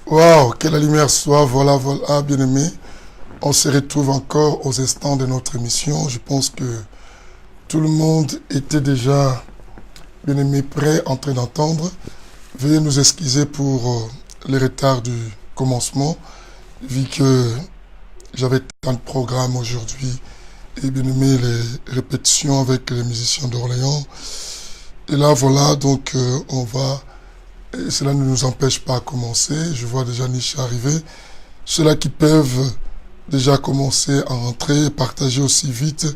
Waouh, que la lumière soit, voilà, voilà, bien-aimé. On se retrouve encore aux instants de notre émission. Je pense que tout le monde était déjà, bien-aimé, prêt, en train d'entendre. Veuillez nous excuser pour le retard du commencement, vu que j'avais tant de programmes aujourd'hui et bien-aimé les répétitions avec les musiciens d'Orléans. Et là, voilà, donc on va... Et cela ne nous empêche pas à commencer. Je vois déjà Nisha arriver. Ceux-là qui peuvent déjà commencer à rentrer, partager aussi vite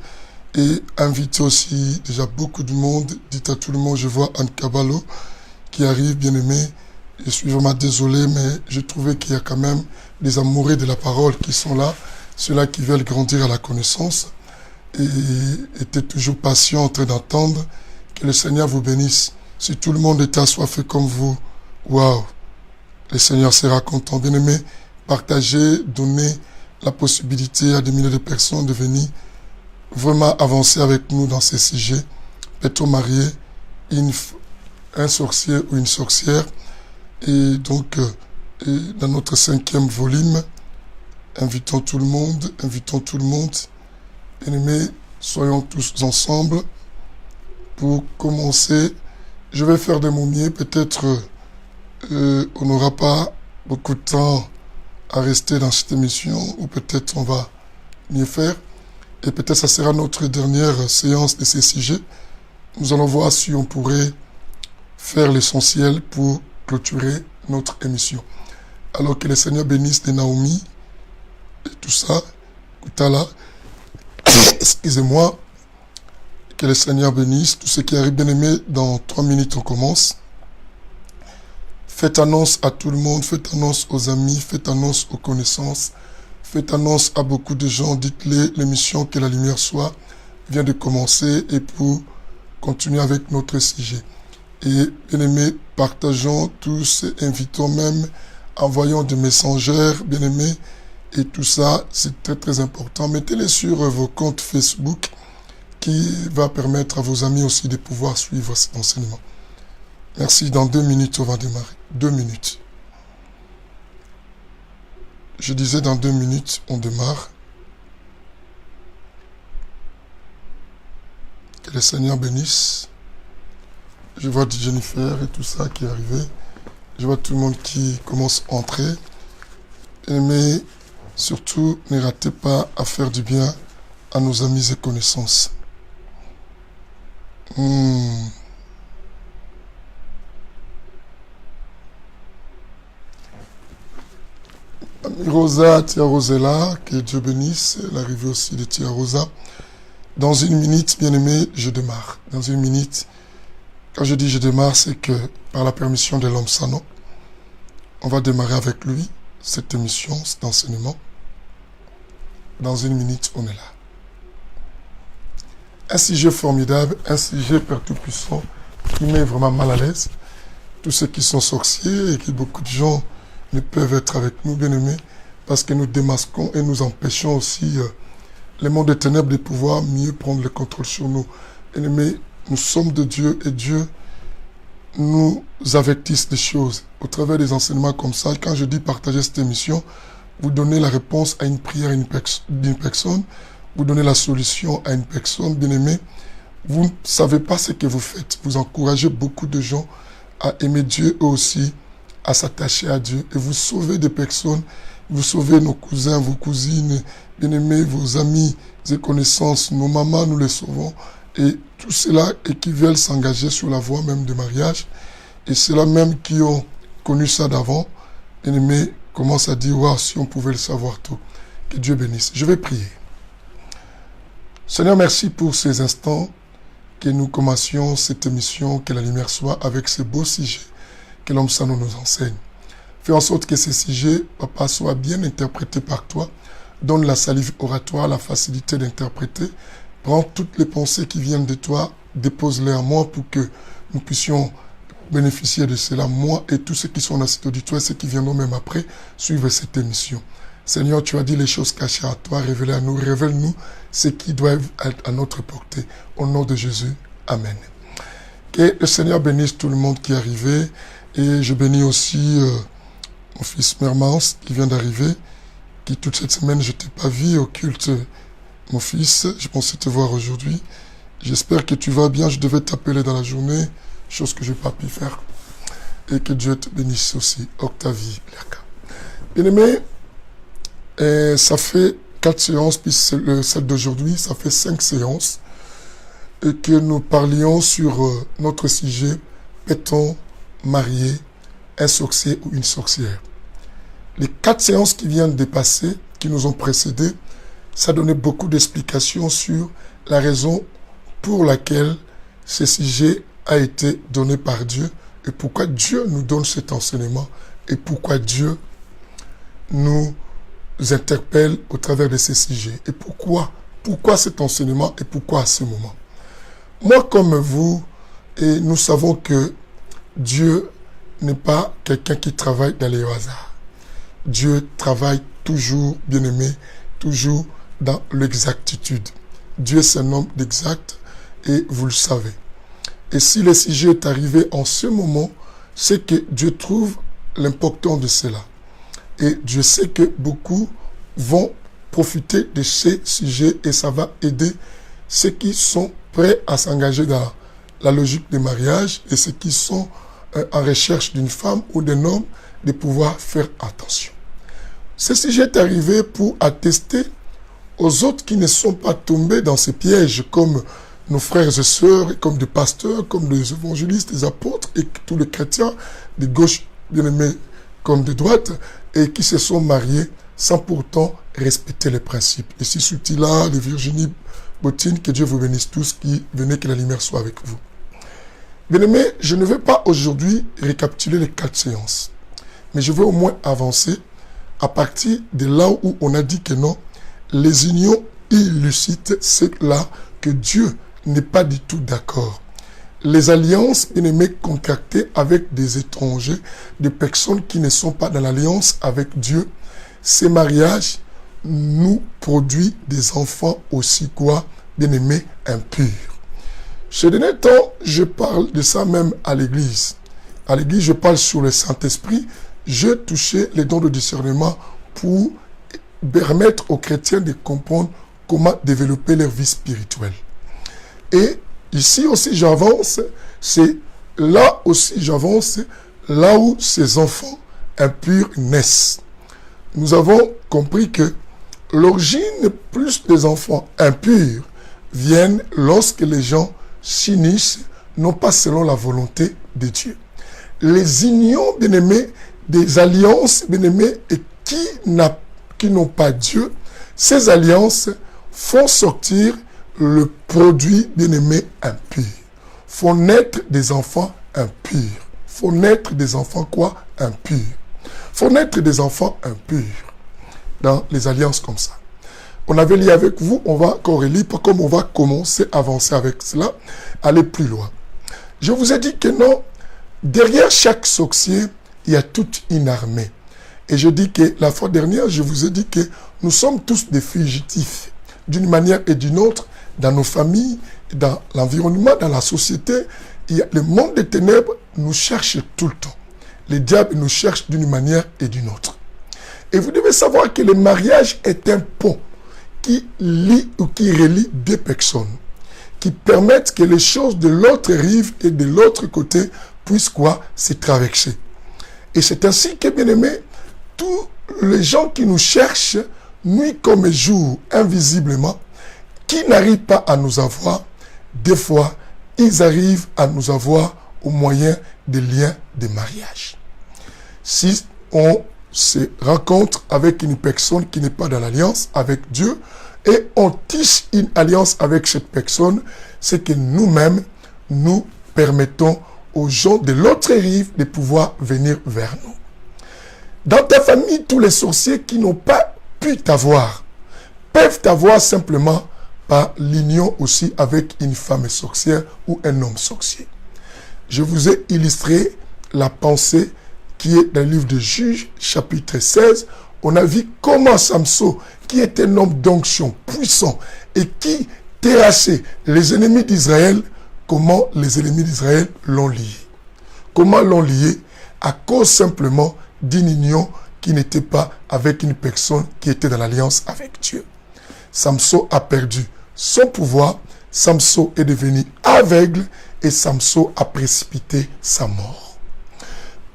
et inviter aussi déjà beaucoup de monde. Dites à tout le monde, je vois Anne Caballo qui arrive, bien aimé. Je suis vraiment désolé, mais je trouvais qu'il y a quand même des amoureux de la parole qui sont là, ceux-là qui veulent grandir à la connaissance et étaient toujours patients en train d'attendre. Que le Seigneur vous bénisse. Si tout le monde est assoiffé comme vous, waouh, le Seigneur sera content. Bien aimé, partagez, donnez la possibilité à des milliers de personnes de venir vraiment avancer avec nous dans ces sujets. Peut-on marier un sorcier ou une sorcière? Et donc, dans notre 5e volume, invitons tout le monde, invitons tout le monde. Bien aimé, soyons tous ensemble pour commencer. Je vais faire de mon mieux, peut-être on n'aura pas beaucoup de temps à rester dans cette émission, ou peut-être on va mieux faire, et peut-être ça sera notre dernière séance de ces sujets. Nous allons voir si on pourrait faire l'essentiel pour clôturer notre émission. Alors que le Seigneur bénisse de Naomi, et tout ça, Koutala, excusez-moi, que le Seigneur bénisse tous ceux qui arrivent, bien aimés. Dans 3 minutes, on commence. Faites annonce à tout le monde, faites annonce aux amis, faites annonce aux connaissances, faites annonce à beaucoup de gens. Dites-les, l'émission Que la lumière soit vient de commencer et pour continuer avec notre sujet. Et bien aimés, partageons tous, invitons même, envoyons des messengers, bien aimés, et tout ça, c'est très très important. Mettez-les sur vos comptes Facebook, qui va permettre à vos amis aussi de pouvoir suivre cet enseignement. Merci. Dans 2 minutes, on va démarrer. 2 minutes. Je disais dans 2 minutes, on démarre. Que le Seigneur bénisse. Je vois Jennifer et tout ça qui est arrivé. Je vois tout le monde qui commence à entrer. Mais surtout, ne ratez pas à faire du bien à nos amis et connaissances. Rosa, Tia Rosella, que Dieu bénisse, l'arrivée aussi de Tia Rosa. Dans 1 minute, bien aimé, je démarre. Dans 1 minute, quand je dis je démarre, c'est que par la permission de l'homme Sano, on va démarrer avec lui cette émission, cet enseignement. Dans 1 minute, on est là. Un sujet formidable, un sujet Père Tout-Puissant qui met vraiment mal à l'aise. Tous ceux qui sont sorciers et que beaucoup de gens ne peuvent être avec nous, bien-aimés, parce que nous démasquons et nous empêchons aussi les mondes des ténèbres de pouvoir mieux prendre le contrôle sur nous. Bien-aimés, nous sommes de Dieu et Dieu nous avertisse des choses. Au travers des enseignements comme ça, quand je dis partager cette émission, vous donnez la réponse à une prière d'une personne, vous donnez la solution à une personne, bien-aimée. Vous ne savez pas ce que vous faites. Vous encouragez beaucoup de gens à aimer Dieu et aussi à s'attacher à Dieu. Et vous sauvez des personnes, vous sauvez nos cousins, vos cousines, bien-aimés, vos amis et connaissances, nos mamans, nous les sauvons. Et tout cela et qui veulent s'engager sur la voie même de mariage. Et ceux-là même qui ont connu ça d'avant, bien-aimés, commencent à dire, waouh, si on pouvait le savoir tout. Que Dieu bénisse. Je vais prier. Seigneur, merci pour ces instants que nous commencions cette émission, que la lumière soit avec ce beau sujet que l'homme Sano nous enseigne. Fais en sorte que ces sujets, Papa, soient bien interprétés par toi. Donne la salive oratoire, la facilité d'interpréter. Prends toutes les pensées qui viennent de toi, dépose-les en moi pour que nous puissions bénéficier de cela, moi et tous ceux qui sont dans cet auditoire, ceux qui viendront même après, suivre cette émission. Seigneur, tu as dit les choses cachées à toi, révélées à nous, révèle-nous ce qui doit être à notre portée. Au nom de Jésus, Amen. Que le Seigneur bénisse tout le monde qui est arrivé et je bénis aussi mon fils Mermans qui vient d'arriver, qui toute cette semaine je t'ai pas vu au culte. Mon fils, je pensais te voir aujourd'hui. J'espère que tu vas bien. Je devais t'appeler dans la journée, chose que je n'ai pas pu faire. Et que Dieu te bénisse aussi. Octavie Lerka. Bien-aimé, ça fait 4 séances, puis celle d'aujourd'hui, ça fait 5 séances. Et que nous parlions sur notre sujet, peut-on marier un sorcier ou une sorcière? Les 4 séances qui viennent de passer, qui nous ont précédés, ça donnait beaucoup d'explications sur la raison pour laquelle ce sujet a été donné par Dieu et pourquoi Dieu nous donne cet enseignement et pourquoi Dieu nous interpelle au travers de ces sujets. Et pourquoi cet enseignement et pourquoi à ce moment? Moi comme vous, et nous savons que Dieu n'est pas quelqu'un qui travaille dans les hasards. Dieu travaille toujours, bien-aimé, toujours dans l'exactitude. Dieu c'est un homme d'exact et vous le savez. Et si le sujet est arrivé en ce moment, c'est que Dieu trouve l'important de cela. Et Dieu sait que beaucoup vont profiter de ces sujets et ça va aider ceux qui sont prêts à s'engager dans la logique du mariage et ceux qui sont en recherche d'une femme ou d'un homme de pouvoir faire attention. Ce sujet est arrivé pour attester aux autres qui ne sont pas tombés dans ces pièges, comme nos frères et sœurs, comme des pasteurs, comme des évangélistes, des apôtres, et tous les chrétiens, de gauche, bien-aimés, comme de droite, et qui se sont mariés sans pourtant respecter les principes. Et si Soutila, les Virginie Bottine, que Dieu vous bénisse tous, qui venez, que la lumière soit avec vous. Bien-aimés, je ne vais pas aujourd'hui récapituler les 4 séances, mais je vais au moins avancer à partir de là où on a dit que non, les unions illicites, c'est là que Dieu n'est pas du tout d'accord. Les alliances, bien-aimés, contractées avec des étrangers, des personnes qui ne sont pas dans l'alliance avec Dieu, ces mariages nous produisent des enfants aussi quoi, bien-aimés, impurs. Ces derniers temps, je parle de ça même à l'église. À l'église, je parle sur le Saint-Esprit. Je touchais les dons de discernement pour permettre aux chrétiens de comprendre comment développer leur vie spirituelle. Et ici aussi j'avance, c'est là aussi j'avance, là où ces enfants impurs naissent. Nous avons compris que l'origine plus des enfants impurs viennent lorsque les gens s'unissent, non pas selon la volonté de Dieu. Les unions, bien-aimés, des alliances, bien-aimés, et qui n'ont pas Dieu, ces alliances font sortir le produit, bien-aimé, impur. Font naître des enfants impurs. Font naître des enfants quoi? Impurs. Font naître des enfants impurs dans les alliances comme ça. On avait lu avec vous, on va encore lire, comme on va commencer à avancer avec cela, aller plus loin. Je vous ai dit que non, derrière chaque sorcier, il y a toute une armée. Et je dis que la fois dernière, je vous ai dit que nous sommes tous des fugitifs, d'une manière et d'une autre, dans nos familles, dans l'environnement, dans la société. Le monde des ténèbres nous cherche tout le temps. Les diables nous cherchent d'une manière et d'une autre. Et vous devez savoir que le mariage est un pont qui lie ou qui relie deux personnes, qui permettent que les choses de l'autre rive et de l'autre côté puissent quoi? Se traverser. Et c'est ainsi que, bien aimés, tous les gens qui nous cherchent, nuit comme jour, invisiblement, qui n'arrivent pas à nous avoir, des fois, ils arrivent à nous avoir au moyen des liens de mariage. Si on se rencontre avec une personne qui n'est pas dans l'alliance avec Dieu et on tisse une alliance avec cette personne, c'est que nous-mêmes, nous permettons aux gens de l'autre rive de pouvoir venir vers nous. Dans ta famille, tous les sorciers qui n'ont pas pu t'avoir peuvent t'avoir simplement par l'union aussi avec une femme sorcière ou un homme sorcier. Je vous ai illustré la pensée qui est dans le livre de Juges, chapitre 16. On a vu comment Samson, qui est un homme d'onction puissant et qui terrassait les ennemis d'Israël, comment les ennemis d'Israël l'ont lié. Comment l'ont lié? À cause simplement d'une union qui n'était pas avec une personne qui était dans l'alliance avec Dieu. Samson a perdu son pouvoir, Samson est devenu aveugle et Samson a précipité sa mort.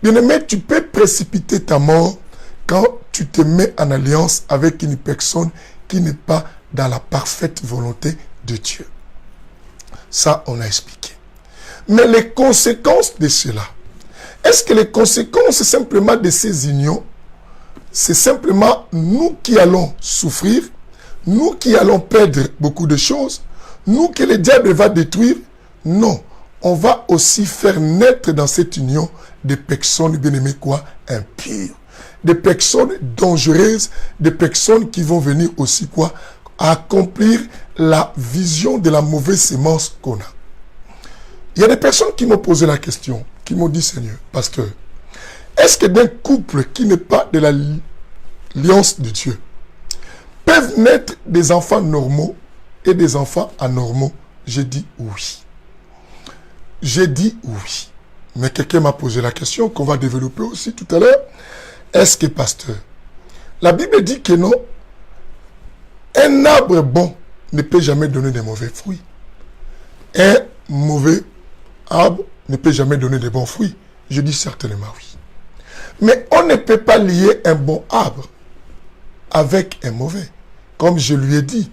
Bien-aimé, tu peux précipiter ta mort quand tu te mets en alliance avec une personne qui n'est pas dans la parfaite volonté de Dieu. Ça, on a expliqué. Mais les conséquences de cela, est-ce que les conséquences simplement de ces unions, c'est simplement nous qui allons souffrir, nous qui allons perdre beaucoup de choses, nous que le diable va détruire? Non, on va aussi faire naître dans cette union des personnes, bien aimées quoi, impures. Des personnes dangereuses, des personnes qui vont venir aussi quoi, accomplir la vision de la mauvaise sémence qu'on a. Il y a des personnes qui m'ont posé la question, qui m'ont dit, Seigneur, pasteur, est-ce que d'un couple qui n'est pas de l'alliance de Dieu, peuvent naître des enfants normaux et des enfants anormaux? J'ai dit oui. J'ai dit oui. Mais quelqu'un m'a posé la question qu'on va développer aussi tout à l'heure. Est-ce que, pasteur, la Bible dit que non, un arbre bon ne peut jamais donner de mauvais fruits. Un mauvais arbre ne peut jamais donner de bons fruits. Je dis certainement oui. Mais on ne peut pas lier un bon arbre avec un mauvais. Comme je lui ai dit,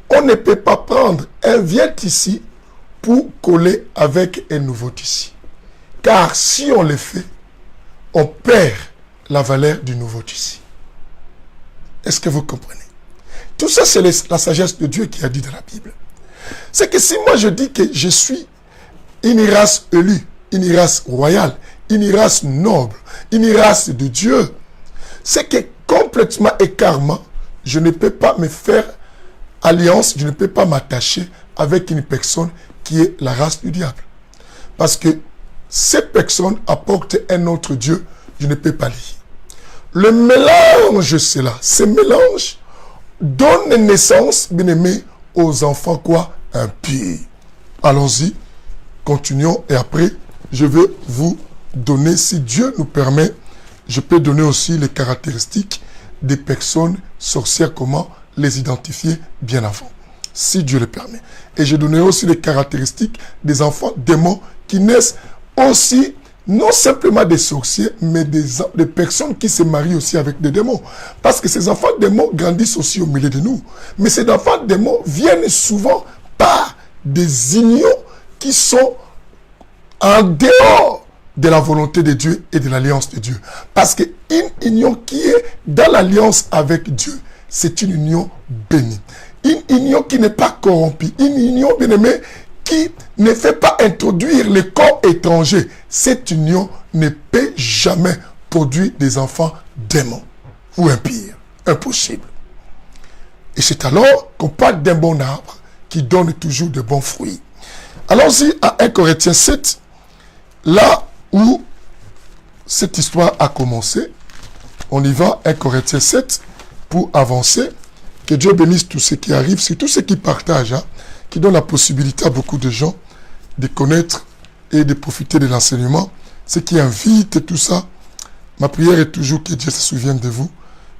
on ne peut pas prendre un vieux tissu pour coller avec un nouveau tissu. Car si on le fait, on perd la valeur du nouveau tissu. Est-ce que vous comprenez? Tout ça, c'est la sagesse de Dieu qui a dit dans la Bible. C'est que si moi je dis que je suis une race élue, une race royale, une race noble, une race de Dieu, c'est que complètement écartement, je ne peux pas me faire alliance, je ne peux pas m'attacher avec une personne qui est la race du diable. Parce que cette personne apporte un autre Dieu, je ne peux pas lier. Le mélange, c'est là. Ce mélange donne naissance, bien aimé, aux enfants quoi? Impurs. Allons-y, continuons et après, je vais vous donner, si Dieu nous permet, je peux donner aussi les caractéristiques des personnes sorcières, comment les identifier bien avant, si Dieu le permet. Et je donnerai aussi les caractéristiques des enfants démons qui naissent aussi, non simplement des sorciers, mais des personnes qui se marient aussi avec des démons. Parce que ces enfants démons grandissent aussi au milieu de nous. Mais ces enfants démons viennent souvent par des unions qui sont en dehors de la volonté de Dieu et de l'alliance de Dieu. Parce qu'une union qui est dans l'alliance avec Dieu, c'est une union bénie. Une union qui n'est pas corrompue. Une union, bien aimée, qui ne fait pas introduire les corps étrangers. Cette union ne peut jamais produire des enfants démons ou impies. Impossible. Et c'est alors qu'on parle d'un bon arbre qui donne toujours de bons fruits. Allons-y à 1 Corinthiens 7, là où cette histoire a commencé. On y va, 1 Corinthiens 7, pour avancer. Que Dieu bénisse tous ceux qui arrivent, surtout ceux qui partagent, qui donnent la possibilité à beaucoup de gens de connaître et de profiter de l'enseignement. Ceux qui invitent tout ça. Ma prière est toujours que Dieu se souvienne de vous,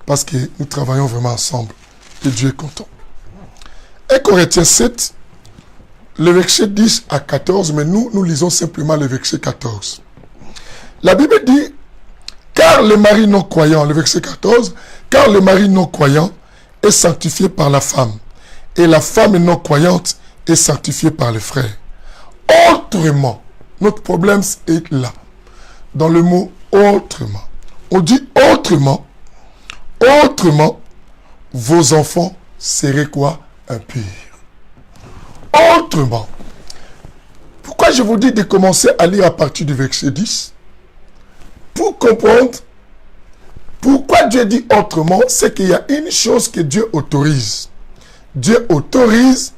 parce que nous travaillons vraiment ensemble et Dieu est content. 1 Corinthiens 7, le verset 10 à 14, mais nous lisons simplement le verset 14. La Bible dit, car le mari non croyant, le verset 14, car le mari non croyant est sanctifié par la femme, et la femme non croyante est sanctifiée par le frère. Autrement, notre problème est là, dans le mot autrement. On dit autrement, vos enfants seraient quoi? Impurs. Autrement. Pourquoi je vous dis de commencer à lire à partir du verset 10? Pour comprendre pourquoi Dieu dit autrement, c'est qu'il y a une chose que Dieu autorise. Dieu autorise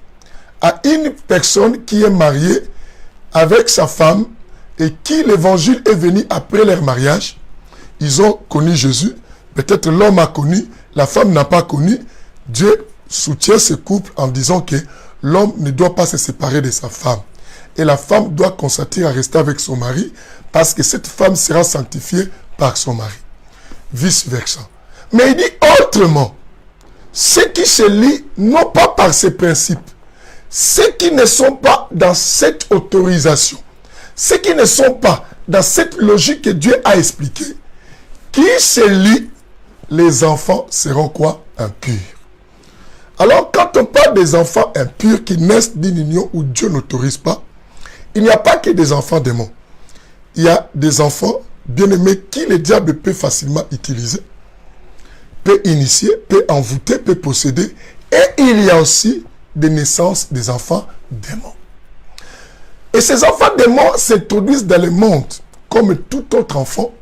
à une personne qui est mariée avec sa femme et qui l'évangile est venu après leur mariage. Ils ont connu Jésus. Peut-être l'homme a connu, la femme n'a pas connu. Dieu soutient ce couple en disant que l'homme ne doit pas se séparer de sa femme. Et la femme doit consentir à rester avec son mari parce que cette femme sera sanctifiée par son mari. vice-versa. Mais il dit autrement, ceux qui se lient non pas par ces principes, ceux qui ne sont pas dans cette autorisation, ceux qui ne sont pas dans cette logique que Dieu a expliquée, qui se lient, les enfants seront quoi? Impurs. Alors, quand on parle des enfants impurs qui naissent d'une union où Dieu n'autorise pas, il n'y a pas que des enfants démons. Il y a des enfants bien-aimés qui le diable peut facilement utiliser, peut initier, peut envoûter, peut posséder. Et il y a aussi des naissances des enfants démons. Et ces enfants démons s'introduisent dans le monde comme tout autre enfant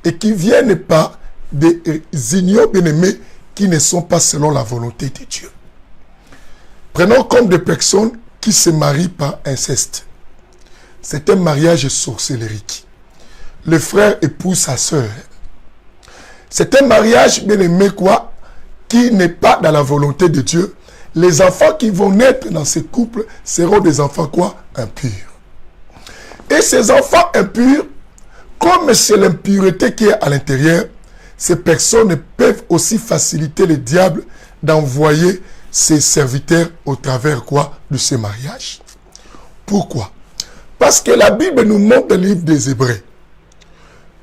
et qui viennent par des unions bien-aimés qui ne sont pas selon la volonté de Dieu. Prenons comme des personnes qui se marient par inceste. C'est un mariage sorcellérique. Le frère épouse sa sœur. C'est un mariage bien-aimé quoi, qui n'est pas dans la volonté de Dieu. Les enfants qui vont naître dans ces couples seront des enfants quoi? Impurs. Et ces enfants impurs, comme c'est l'impureté qui est à l'intérieur, ces personnes peuvent aussi faciliter le diable d'envoyer ses serviteurs au travers quoi? De ces mariages. Pourquoi? Parce que la Bible nous montre le livre des Hébreux.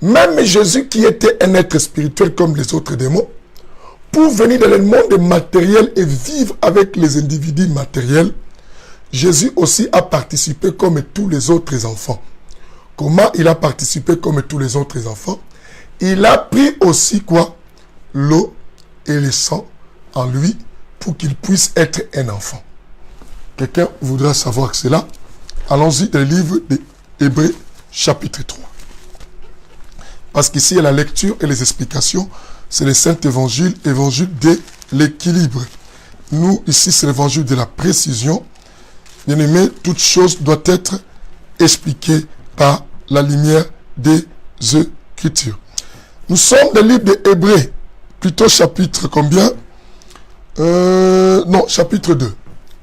Même Jésus qui était un être spirituel comme les autres démons, pour venir dans le monde matériel et vivre avec les individus matériels, Jésus aussi a participé comme tous les autres enfants. Comment il a participé comme tous les autres enfants? Il a pris aussi quoi? L'eau et le sang en lui pour qu'il puisse être un enfant. Quelqu'un voudra savoir cela? Allons-y dans le livre des Hébreux, chapitre 3. Parce qu'ici, il y a la lecture et les explications. C'est le Saint-Évangile, évangile de l'équilibre. Nous, ici, c'est l'évangile de la précision. Bien aimé, toute chose doit être expliquée par la lumière des Écritures. Nous sommes dans le livre des Hébreux, plutôt chapitre combien? Non, chapitre 2.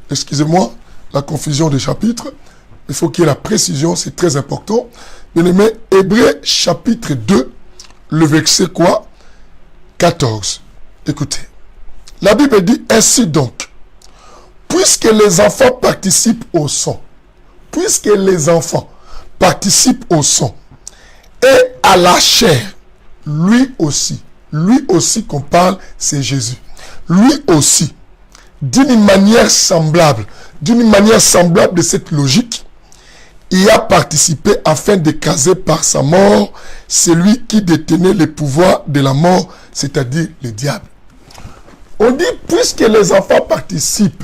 Excusez-moi, la confusion des chapitres. Il faut qu'il y ait la précision, c'est très important. Bien aimé, Hébreux chapitre 2, le verset quoi? 14. Écoutez. La Bible dit ainsi donc, puisque les enfants participent au sang, puisque les enfants participent au sang et à la chair, lui aussi qu'on parle, c'est Jésus. Lui aussi, d'une manière semblable de cette logique, il a participé afin d'écraser par sa mort celui qui détenait le pouvoir de la mort, c'est-à-dire le diable. On dit, puisque les enfants participent,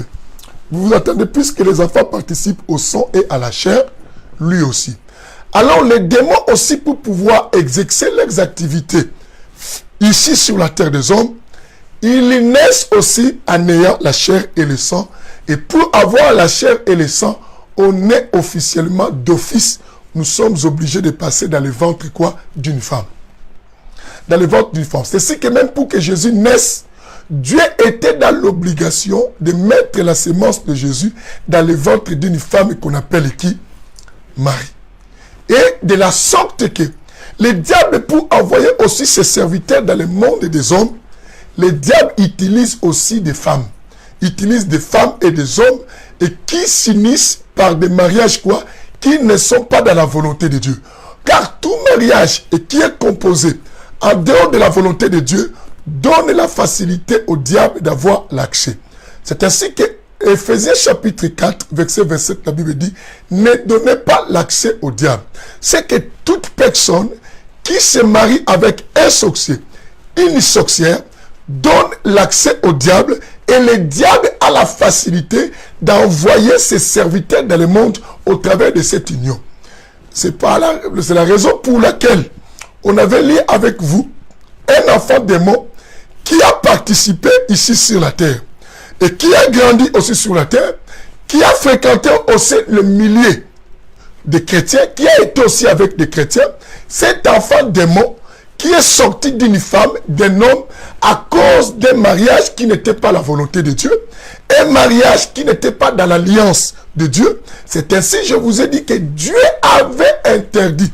vous vous attendez, puisque les enfants participent au sang et à la chair, lui aussi. Alors les démons aussi, pour pouvoir exercer leurs activités ici sur la terre des hommes, ils naissent aussi en ayant la chair et le sang. Et pour avoir la chair et le sang, on est officiellement d'office, nous sommes obligés de passer dans le ventre quoi? D'une femme. Dans le ventre d'une femme. C'est ce que même pour que Jésus naisse, Dieu était dans l'obligation de mettre la sémence de Jésus dans le ventre d'une femme qu'on appelle qui? Marie. Et de la sorte que le diable, pour envoyer aussi ses serviteurs dans le monde des hommes, le diable utilise aussi des femmes. Utilise des femmes et des hommes et qui s'unissent par des mariages quoi? Qui ne sont pas dans la volonté de Dieu. Car tout mariage et qui est composé en dehors de la volonté de Dieu donne la facilité au diable d'avoir l'accès. C'est ainsi que Éphésiens chapitre 4, verset 27, la Bible dit, ne donnez pas l'accès au diable. C'est que toute personne qui se marie avec un sorcier, une sorcière, donne l'accès au diable et le diable a la facilité d'envoyer ses serviteurs dans le monde au travers de cette union. C'est la raison pour laquelle on avait lu avec vous un enfant démon qui a participé ici sur la terre et qui a grandi aussi sur la terre, qui a fréquenté aussi le milieu des chrétiens, qui a été aussi avec des chrétiens. Cet enfant démon qui est sorti d'une femme, d'un homme, à cause d'un mariage qui n'était pas la volonté de Dieu, un mariage qui n'était pas dans l'alliance de Dieu. C'est ainsi, je vous ai dit, que Dieu avait interdit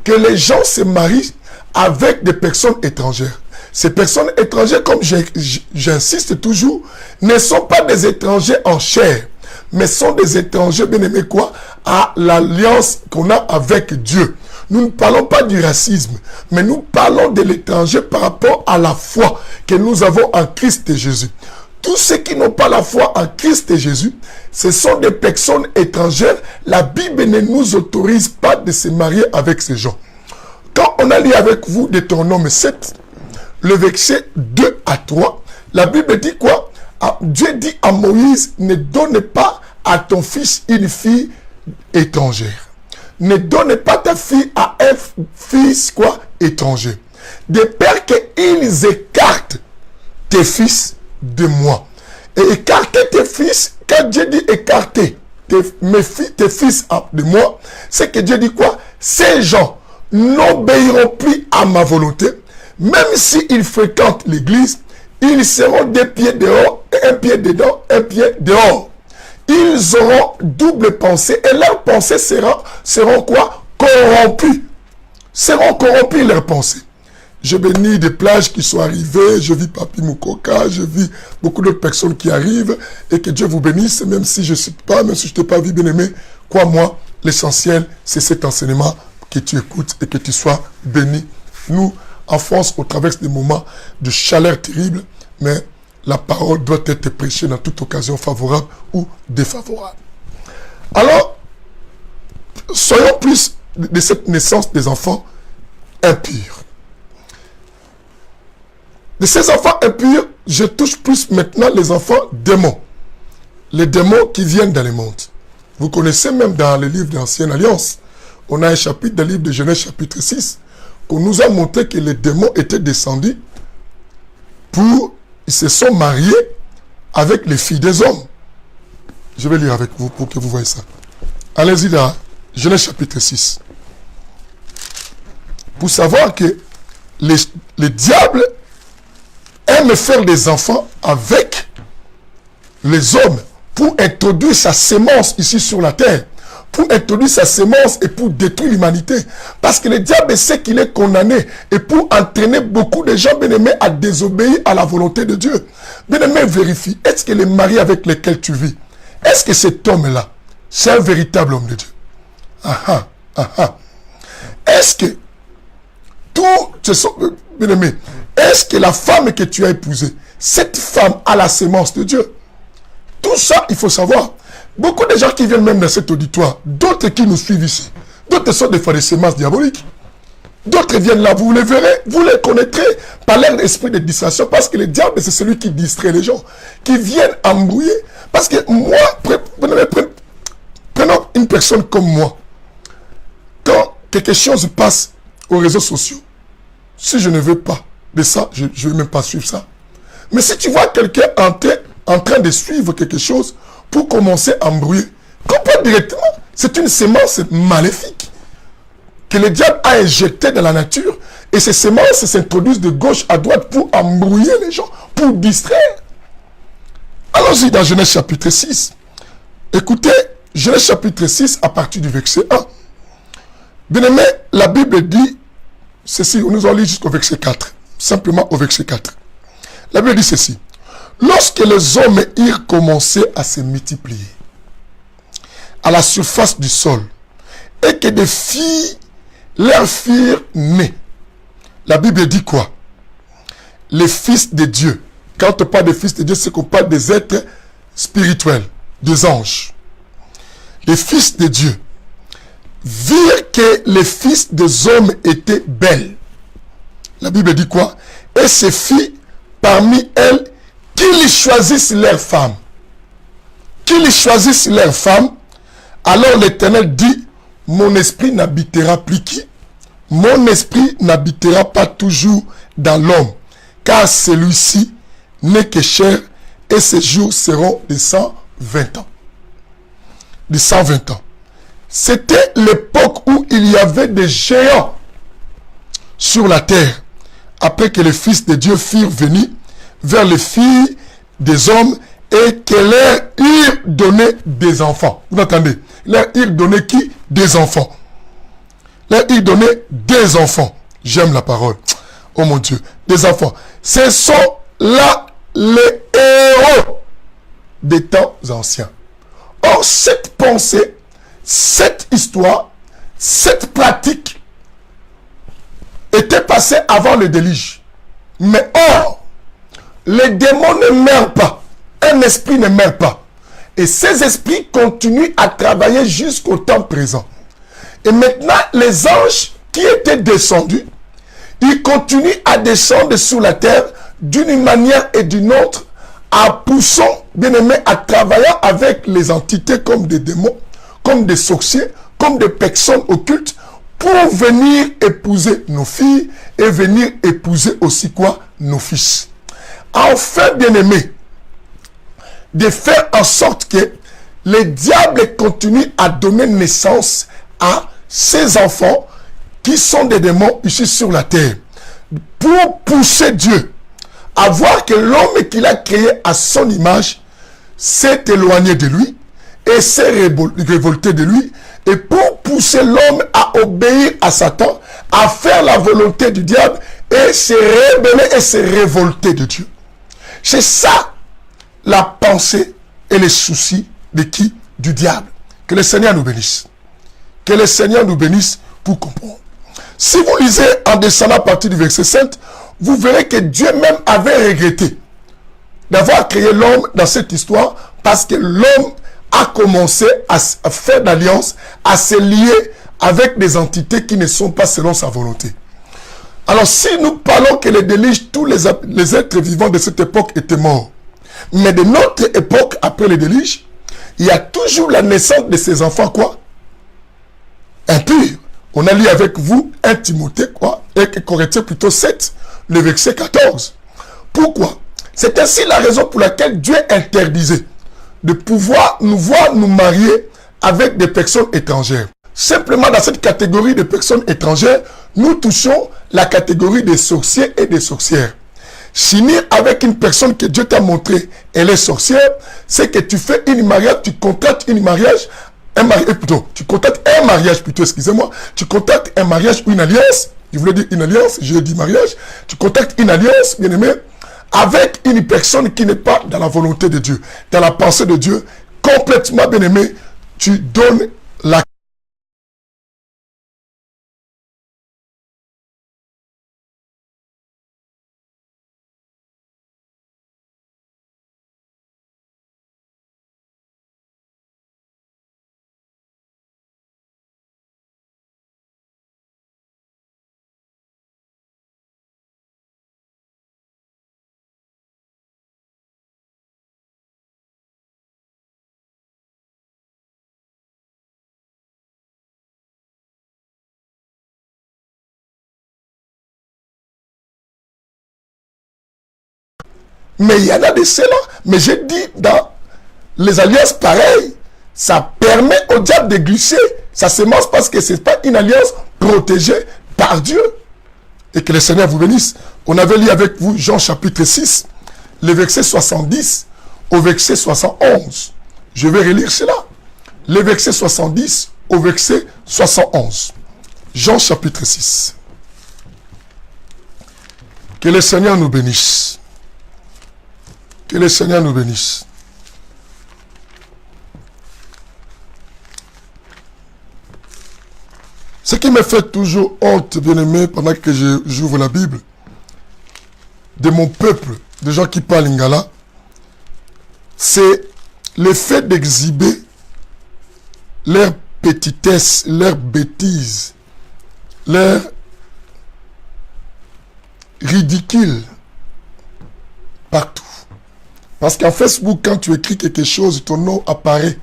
que les gens se marient avec des personnes étrangères. Ces personnes étrangères, comme j'insiste toujours, ne sont pas des étrangers en chair, mais sont des étrangers, bien aimés quoi, à l'alliance qu'on a avec Dieu. Nous ne parlons pas du racisme, mais nous parlons de l'étranger par rapport à la foi que nous avons en Christ Jésus. Tous ceux qui n'ont pas la foi en Christ Jésus, ce sont des personnes étrangères. La Bible ne nous autorise pas de se marier avec ces gens. Quand on a lu avec vous Deutéronome 7, le verset 2 à 3, la Bible dit quoi? Dieu dit à Moïse, ne donne pas à ton fils une fille étrangère. Ne donne pas ta fille à un fils quoi? Étranger. De peur qu'ils écartent tes fils de moi. Et écarter tes fils, quand Dieu dit écarter tes fils de moi, c'est que Dieu dit quoi? Ces gens n'obéiront plus à ma volonté, même s'ils fréquentent l'église, ils seront des pieds dehors, un pied dedans, un pied dehors. Ils auront double pensée et leurs pensées seront quoi? Corrompues. Seront corrompues leurs pensées. Je bénis des plages qui sont arrivées, je vis Papi Mukoka, je vis beaucoup d'autres personnes qui arrivent, et que Dieu vous bénisse, même si je ne t'ai pas vu, bien aimé, crois-moi, l'essentiel, c'est cet enseignement que tu écoutes et que tu sois béni. Nous, en France, on traverse des moments de chaleur terrible, mais la parole doit être prêchée dans toute occasion favorable ou défavorable. Alors, soyons plus de cette naissance des enfants impurs. De ces enfants impurs, je touche plus maintenant les enfants démons. Les démons qui viennent dans le monde. Vous connaissez même dans le livre de l'Ancienne Alliance, on a un chapitre dans le livre de Genèse chapitre 6, qu'on nous a montré que les démons étaient descendus ils se sont mariés avec les filles des hommes. Je vais lire avec vous pour que vous voyez ça. Allez-y dans Genèse chapitre 6. Pour savoir que les diables aime faire des enfants avec les hommes pour introduire sa sémence ici sur la terre, pour introduire sa sémence et pour détruire l'humanité. Parce que le diable sait qu'il est condamné et pour entraîner beaucoup de gens, bien-aimés, à désobéir à la volonté de Dieu. Bien-aimé, vérifie, est-ce que les maris avec lesquels tu vis, est-ce que cet homme-là, c'est un véritable homme de Dieu? Est-ce que bien-aimé, est-ce que la femme que tu as épousée, cette femme a la sémence de Dieu? Tout ça, il faut savoir. Beaucoup de gens qui viennent même dans cet auditoire, d'autres qui nous suivent ici, d'autres sont des fois des sémences diaboliques. D'autres viennent là, vous les verrez, vous les connaîtrez par leur esprit de distraction, parce que le diable, c'est celui qui distrait les gens, qui viennent embrouiller. Parce que moi, prenons une personne comme moi. Quand quelque chose passe aux réseaux sociaux, si je ne veux pas de ça, je ne vais même pas suivre ça. Mais si tu vois quelqu'un en train de suivre quelque chose pour commencer à embrouiller, comprends directement, c'est une sémence maléfique que le diable a injectée dans la nature, et ces sémences s'introduisent de gauche à droite pour embrouiller les gens, pour distraire. Allons-y dans Genèse chapitre 6. Écoutez, Genèse chapitre 6 à partir du verset 1. Bien aimé, la Bible dit ceci, nous allons lire jusqu'au verset 4. Simplement au verset 4. La Bible dit ceci. Lorsque les hommes eurent commencé à se multiplier à la surface du sol, et que des filles leur firent nées. La Bible dit quoi? Les fils de Dieu. Quand on parle des fils de Dieu, c'est qu'on parle des êtres spirituels, des anges. Les fils de Dieu virent que les fils des hommes étaient belles. La Bible dit quoi? Et ces filles, parmi elles, qu'ils choisissent leurs femmes. Qu'ils choisissent leurs femmes. Alors l'Éternel dit, mon esprit n'habitera plus qui? Mon esprit n'habitera pas toujours dans l'homme, car celui-ci n'est que chair, et ses jours seront de 120 ans. De 120 ans. C'était l'époque où il y avait des géants sur la terre, après que les fils de Dieu furent venus vers les filles des hommes et que leur eurent donné des enfants. Vous entendez? Leur eurent donné qui? Des enfants. Leur eurent donné des enfants. J'aime la parole. Oh mon Dieu. Des enfants. Ce sont là les héros des temps anciens. Or, cette pensée, cette histoire, cette pratique était passée avant le déluge. Mais or, les démons ne meurent pas. Un esprit ne meurt pas. Et ces esprits continuent à travailler jusqu'au temps présent. Et maintenant, les anges qui étaient descendus, ils continuent à descendre sur la terre d'une manière et d'une autre, en poussant, bien aimé, à travailler avec les entités comme des démons, comme des sorciers, comme des personnes occultes, pour venir épouser nos filles et venir épouser aussi quoi? Nos fils. Enfin, bien aimé, de faire en sorte que les diables continuent à donner naissance à ces enfants qui sont des démons ici sur la terre, pour pousser Dieu à voir que l'homme qu'il a créé à son image s'est éloigné de lui et s'est révolté de lui, et pour pousser l'homme à obéir à Satan, à faire la volonté du diable et se rébeller et se révolter de Dieu. C'est ça la pensée et les soucis de qui? Du diable. Que le Seigneur nous bénisse. Que le Seigneur nous bénisse pour comprendre. Si vous lisez en descendant à partir du verset 7, vous verrez que Dieu même avait regretté d'avoir créé l'homme dans cette histoire, parce que l'homme a commencé à faire d'alliance, à se lier avec des entités qui ne sont pas selon sa volonté. Alors si nous parlons que les déluge, tous les êtres vivants de cette époque étaient morts, mais de notre époque, après les déluge, il y a toujours la naissance de ces enfants, quoi? Impurs. On a lu avec vous 1 Timothée, quoi? Et Corinthiens plutôt 7, le verset 14. Pourquoi? C'est ainsi la raison pour laquelle Dieu interdisait de pouvoir nous voir nous marier avec des personnes étrangères. Simplement dans cette catégorie de personnes étrangères, nous touchons la catégorie des sorciers et des sorcières. S'unir avec une personne que Dieu t'a montré, elle est sorcière, c'est que tu fais une mariage, tu contractes un mariage plutôt, excusez-moi, tu contractes un mariage ou une alliance, je voulais dire une alliance, je dis mariage, tu contractes une alliance, bien aimé, avec une personne qui n'est pas dans la volonté de Dieu, dans la pensée de Dieu, complètement, bien aimé, tu donnes la... Mais il y en a de cela. Mais j'ai dit, dans les alliances pareilles, ça permet au diable de glisser sa semence, parce que ce n'est pas une alliance protégée par Dieu. Et que le Seigneur vous bénisse. On avait lu avec vous Jean chapitre 6, le verset 70 au verset 71. Je vais relire cela. Le verset 70 au verset 71. Jean chapitre 6. Que le Seigneur nous bénisse. Que le Seigneur nous bénisse. Ce qui me fait toujours honte, bien-aimé, pendant que j'ouvre la Bible, de mon peuple, des gens qui parlent lingala, c'est le fait d'exhiber leur petitesse, leur bêtise, leur ridicule partout. Parce qu'en Facebook, quand tu écris quelque chose, ton nom apparaît.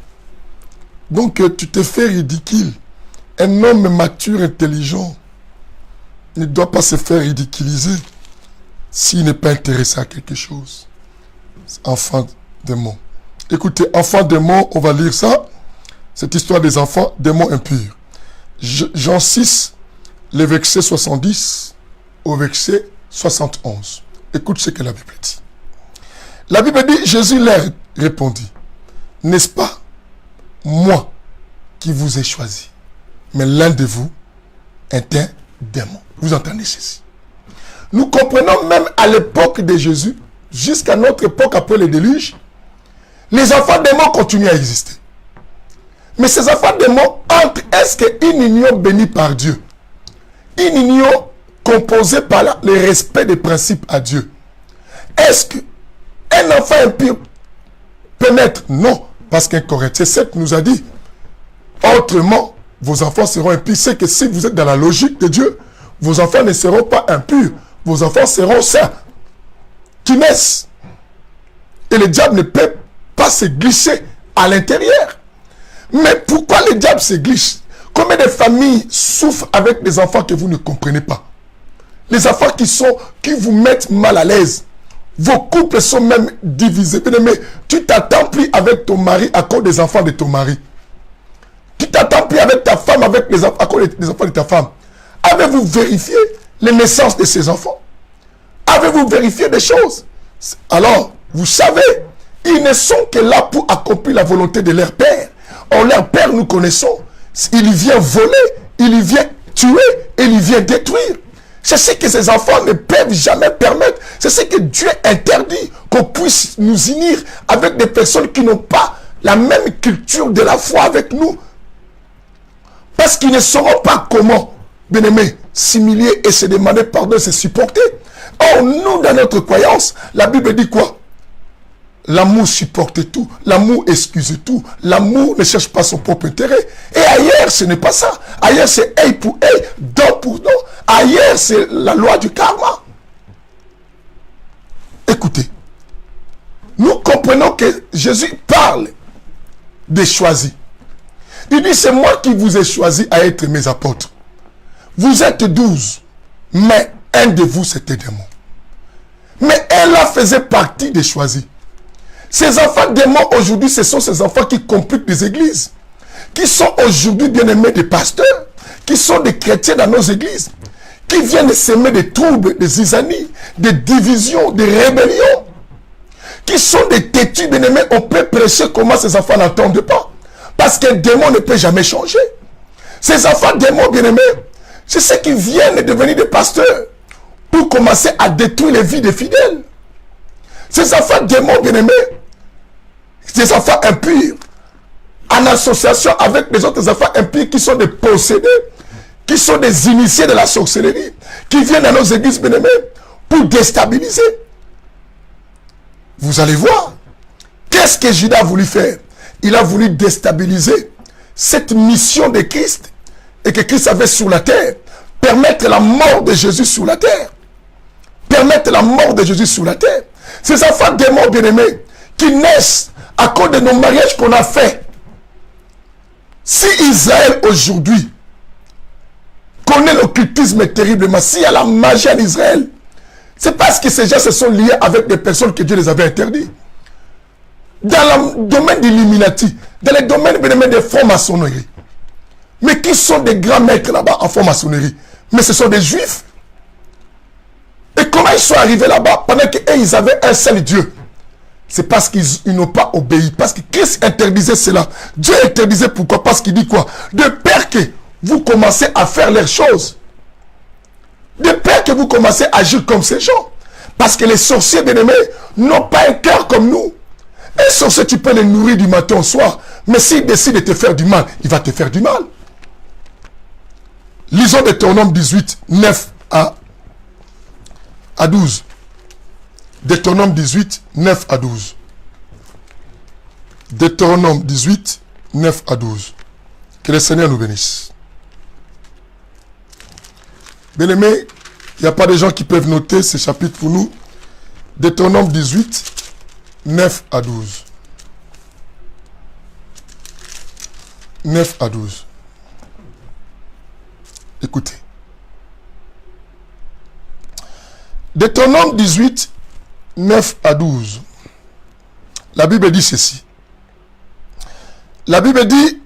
Donc, tu te fais ridicule. Un homme mature, intelligent, ne doit pas se faire ridiculiser s'il n'est pas intéressé à quelque chose. Enfant démon. Écoutez, enfant démon, on va lire ça. Cette histoire des enfants démons impurs. Jean 6, le verset 70 au verset 71. Écoute ce que la Bible dit. La Bible dit, Jésus leur répondit, n'est-ce pas moi qui vous ai choisi, mais l'un de vous est un démon. Vous entendez ceci? Nous comprenons même à l'époque de Jésus, jusqu'à notre époque après le déluge, les enfants démons continuent à exister. Mais ces enfants démons entrent, est-ce qu'une union bénie par Dieu, une union composée par le respect des principes à Dieu, est-ce qu'un enfant impur peut naître? Non, parce qu'un Corinthiens 7 nous a dit, autrement, vos enfants seront impurs. C'est que si vous êtes dans la logique de Dieu, vos enfants ne seront pas impurs, vos enfants seront saints, qui naissent. Et le diable ne peut pas se glisser à l'intérieur. Mais pourquoi le diable se glisse? Combien de familles souffrent avec des enfants que vous ne comprenez pas? Les enfants qui vous mettent mal à l'aise. Vos couples sont même divisés. Mais tu t'attends plus avec ton mari à cause des enfants de ton mari. Tu t'attends plus avec ta femme à cause des enfants de ta femme. Avez-vous vérifié les naissances de ces enfants? Avez-vous vérifié des choses? Alors, vous savez, ils ne sont que là pour accomplir la volonté de leur père. Or, leur père, nous connaissons. Il vient voler, il vient tuer, et il vient détruire. C'est ce que ces enfants ne peuvent jamais permettre. C'est ce que Dieu interdit, qu'on puisse nous unir avec des personnes qui n'ont pas la même culture de la foi avec nous. Parce qu'ils ne sauront pas comment, bien-aimés, s'humilier et se demander pardon et se supporter. Or, nous, dans notre croyance, la Bible dit quoi? L'amour supporte tout, l'amour excuse tout, l'amour ne cherche pas son propre intérêt. Et ailleurs, ce n'est pas ça. Ailleurs, c'est œil pour œil, dent pour dent. Ailleurs, c'est la loi du karma. Écoutez, nous comprenons que Jésus parle des choisis. Il dit, c'est moi qui vous ai choisi à être mes apôtres. Vous êtes 12, mais un de vous, c'était démon. Mais elle faisait partie des choisis. Ces enfants démons aujourd'hui, ce sont ces enfants qui compliquent les églises, qui sont aujourd'hui bien-aimés des pasteurs, qui sont des chrétiens dans nos églises, qui viennent s'aimer des troubles, des zizanies, des divisions, des rébellions, qui sont des têtus bien-aimés. On peut prêcher comment ces enfants n'entendent pas, parce qu'un démon ne peut jamais changer. Ces enfants démons bien-aimés, c'est ceux qui viennent devenir des pasteurs pour commencer à détruire les vies des fidèles. Ces enfants démons bien-aimés, ces enfants impurs, en association avec les autres enfants impurs qui sont des possédés, qui sont des initiés de la sorcellerie, qui viennent dans nos églises bien-aimées pour déstabiliser. Vous allez voir, qu'est-ce que Judas a voulu faire? Il a voulu déstabiliser cette mission de Christ et que Christ avait sur la terre, permettre la mort de Jésus sur la terre. Permettre la mort de Jésus sur la terre. Ces enfants démons bien-aimés qui naissent à cause de nos mariages qu'on a fait. Si Israël aujourd'hui connaît l'occultisme terriblement, s'il y a la magie en Israël, c'est parce que ces gens se sont liés avec des personnes que Dieu les avait interdits. Dans le domaine d'Illuminati, dans le domaine bien-aimé des francs-maçonnerie. Mais qui sont des grands maîtres là-bas en franc-maçonnerie? Mais ce sont des juifs. Et comment ils sont arrivés là-bas pendant qu'ils avaient un seul Dieu? C'est parce qu'ils n'ont pas obéi. Parce que Christ interdisait cela. Dieu interdisait pourquoi? Parce qu'il dit quoi? De peur que vous commencez à faire leurs choses. De peur que vous commencez à agir comme ces gens. Parce que les sorciers bien-aimés n'ont pas un cœur comme nous. Un sorcier, tu peux les nourrir du matin au soir. Mais s'il décide de te faire du mal, il va te faire du mal. Lisons Deutéronome 18, 9 à 12. Deutéronome 18, 9 à 12. Deutéronome 18, 9 à 12. Que le Seigneur nous bénisse. Bien-aimés, il n'y a pas de gens qui peuvent noter ce chapitre pour nous. Deutéronome 18, 9 à 12. 9 à 12. Écoutez. Deutéronome 18, 9 à 12. La Bible dit ceci. La Bible dit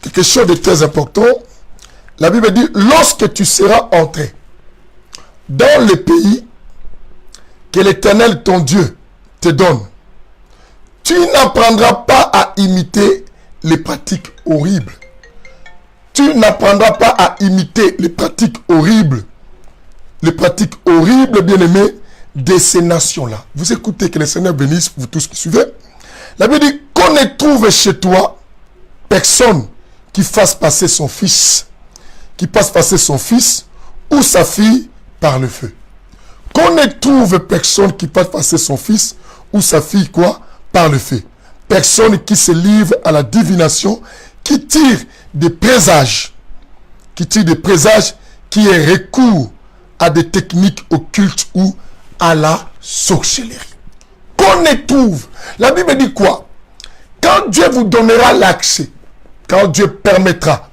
quelque chose de très important. La Bible dit, lorsque tu seras entré dans le pays que l'Éternel ton Dieu te donne, tu n'apprendras pas à imiter les pratiques horribles tu n'apprendras pas à imiter les pratiques horribles, bien-aimés, de ces nations-là. Vous écoutez, que le Seigneur bénisse vous tous qui suivez. La Bible dit qu'on ne trouve chez toi personne qui fasse passer son fils, ou sa fille par le feu. Qu'on ne trouve personne qui fasse passer son fils ou sa fille par le feu. Personne qui se livre à la divination, qui tire des présages, qui ait recours à des techniques occultes ou à la sorcellerie. Qu'on ne trouve. La Bible dit quoi? Quand Dieu vous donnera l'accès, quand Dieu permettra